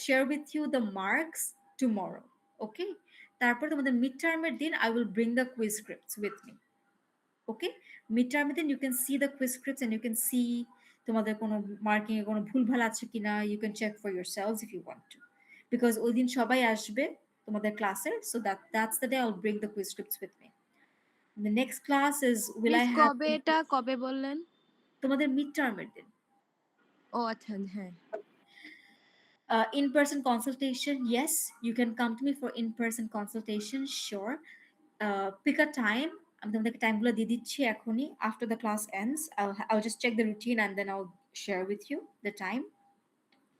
share with you the marks tomorrow. Okay? তারপর তোমাদের mid টার্মের দিন I will bring the quiz scripts with me. Okay? Mid টার্মের দিন you can see the quiz scripts and you can see তোমাদের কোনো marking এ কোনো ভুলভাল আছে কিনা, you can check for yourselves if you want to. Because ওই দিন সবাই আসবে তোমাদের ক্লাসের, so that's the day I'll bring the quiz scripts with me. The next class is will I miss have কবে এটা কবে বললেন? তোমাদের মিড টার্মের দিন. ও আচ্ছা, হ্যাঁ। In-person consultation, yes, you can come to me for in-person consultation, sure. Pick a time. আমি তোমাদেরকে টাইমগুলো দিয়ে দিচ্ছি এখনই. After the class ends, I'll just check the routine and then I'll share with you the time.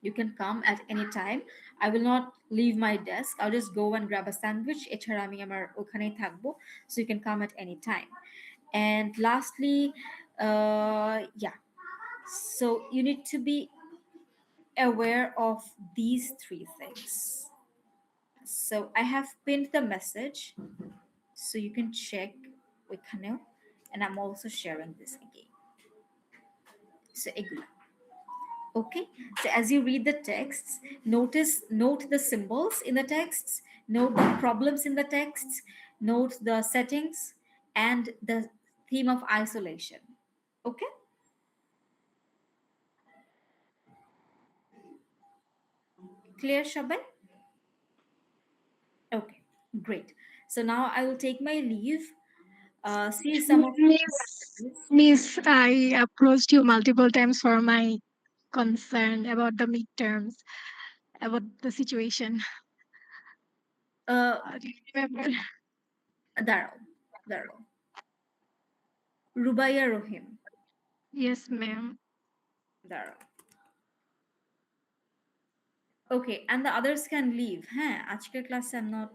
You can come at any time. I will not leave my desk. I'll just go and grab a sandwich. এছাড়া আমি আমার ওখানেই থাকবো, so you can come at any time. And lastly, yeah, so you need to be aware of these 3 things. So I have pinned the message, so you can check ওইখানেও, and I'm also sharing this again. So এগুলো. Okay, so as you read the texts, note the symbols in the texts, note the problems in the texts, note the settings and the theme of isolation. Okay? Clear, Shabai? Okay, great. So now I will take my leave. See some of Miss, I approached you multiple times for my concern about the midterms, about the situation. uh, Do you remember? দাঁড়াও দাঁড়াও রুবাইয়া রহিম Yes, ma'am. দাঁড়াও okay and the others can leave হ্যাঁ আজকের ক্লাসে I'm not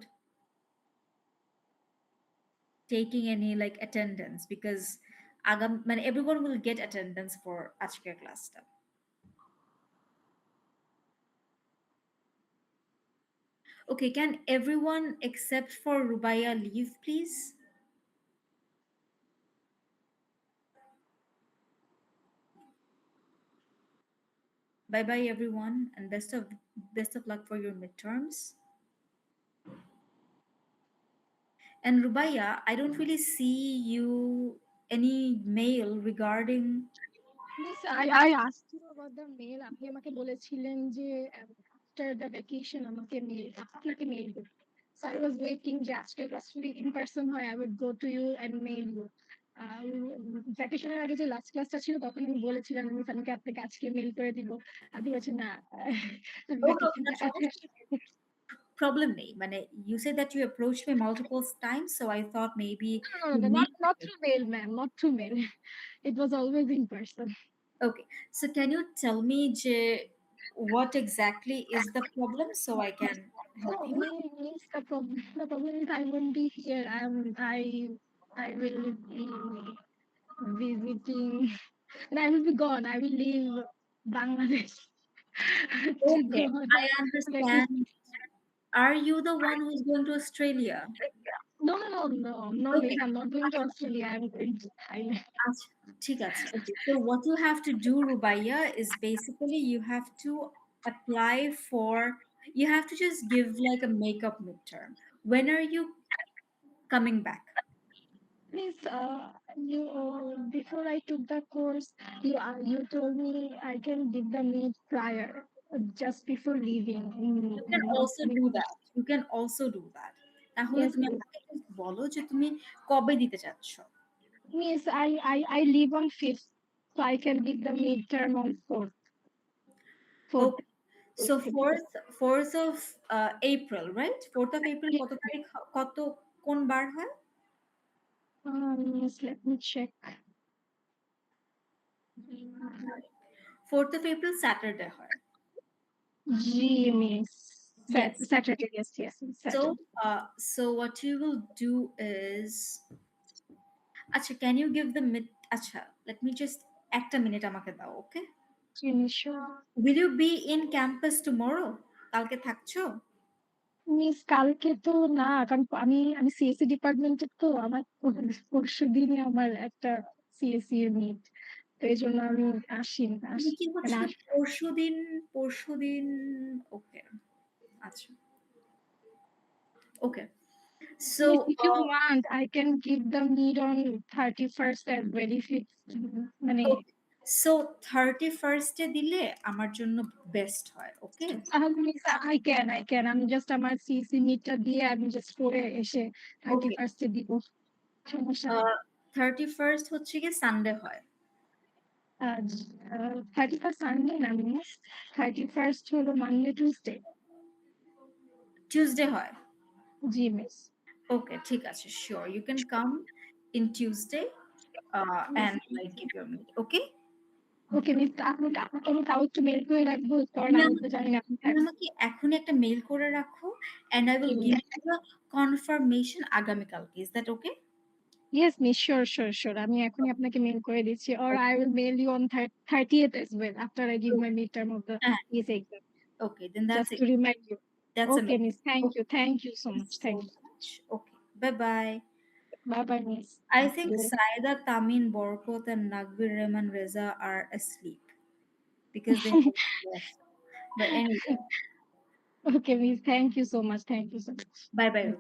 taking any like attendance because মানে everyone will get attendance for আজকের ক্লাসটা okay can everyone except for Rubaya leave please bye bye everyone and best of luck for your midterms and Rubaya I don't really see you any mail regarding Miss, I asked you about the mail. আপনি আমাকে বলেছিলেন যে after the vacation আমাকে আপনাকে mail করতে। So I was waiting যে আজকে actually in person হয় I would go to you and mail you. ভ্যাকেশনের আগে যে লাস্ট ক্লাসটা ছিল তখন আমি বলেছিলাম আমি ফানিকে আপনাকে আজকে মেল করে দিব আপনি বলছেন না okay, problem নেই মানে you said that you approached me multiple times so I thought maybe no, not through mail ma'am not through mail it was always in person. okay so can you tell me what exactly is the problem so I can help you Means the problem is I won't be here I will be visiting and I will be gone I will leave Bangladesh to okay go I understand are you the one who's going to Australia no okay miss, I'm not going to Australia I'm going to Thailand. আচ্ছা, ঠিক আছে okay so what you have to do Rubaya is basically you have to apply for you have to just give like a makeup midterm when are you coming back Miss, you before I took the course, you told me I can give the meet prior, just before leaving. you can also do that you can also do that তাহলে Yes, তুমি miss. আমাকে just বলো যে তুমি কবে দিতে চাচ্ছ Miss, I leave on 5th, so I can give the midterm on 4th. 4th. okay so 4th of April right 4th of April কত তারিখ কত কোন বার হয় Miss, let me check. 4th of April Saturday হয় G, miss. yes Saturday, yes, Saturday. so what you will do is আচ্ছা can you give the mid আচ্ছা let me just একটা minute আমাকে দাও okay Sure. will you be in campus tomorrow কালকে থাকছো miss কালকে তো না কারণ আমি সিএসসি ডিপার্টমেন্টের তো আমার পরশু দিনে আমার একটা সিএসসি এর মিট তো এই জন্য আমি তুমি কি হচ্ছে পরশুদিন ওকে আচ্ছা ওকে so if you want I can give the meet on 31st as well if it's মানে so 31st এ দিলে আমার জন্য বেস্ট হয় ওকে I can আমি জাস্ট আমার সিএসসি মিটটা দিয়ে আমি জাস্ট করে এসে 31st এ দিব সমস্যা নেই 31st হচ্ছে কি সানডে হয় 31st সানডে না মিস 31st হলো মানডে টিউসডে হয় জি মিস okay ঠিক আছে sure you can come in Tuesday and like give your meet okay okay miss আপনাকে আমি তাও একটু মেল করে রাখবো কারণ আমি তো জানি না আপনি তুমি আমাকে এখনই একটা মেল করে রাখো and I will give you the confirmation আগামীকালকে is that okay yes miss sure আমি এখনই আপনাকে মেল করে দিচ্ছি or I will mail you on 30th as well after I give my midterm of the ESA exam okay then that's just it to remind you that's okay amazing. miss thank you so much thank you okay bye bye miss I think Saida Tamin Borkot and Nagbir Rehman Reza are asleep because they have left but anyway okay miss thank you so much bye bye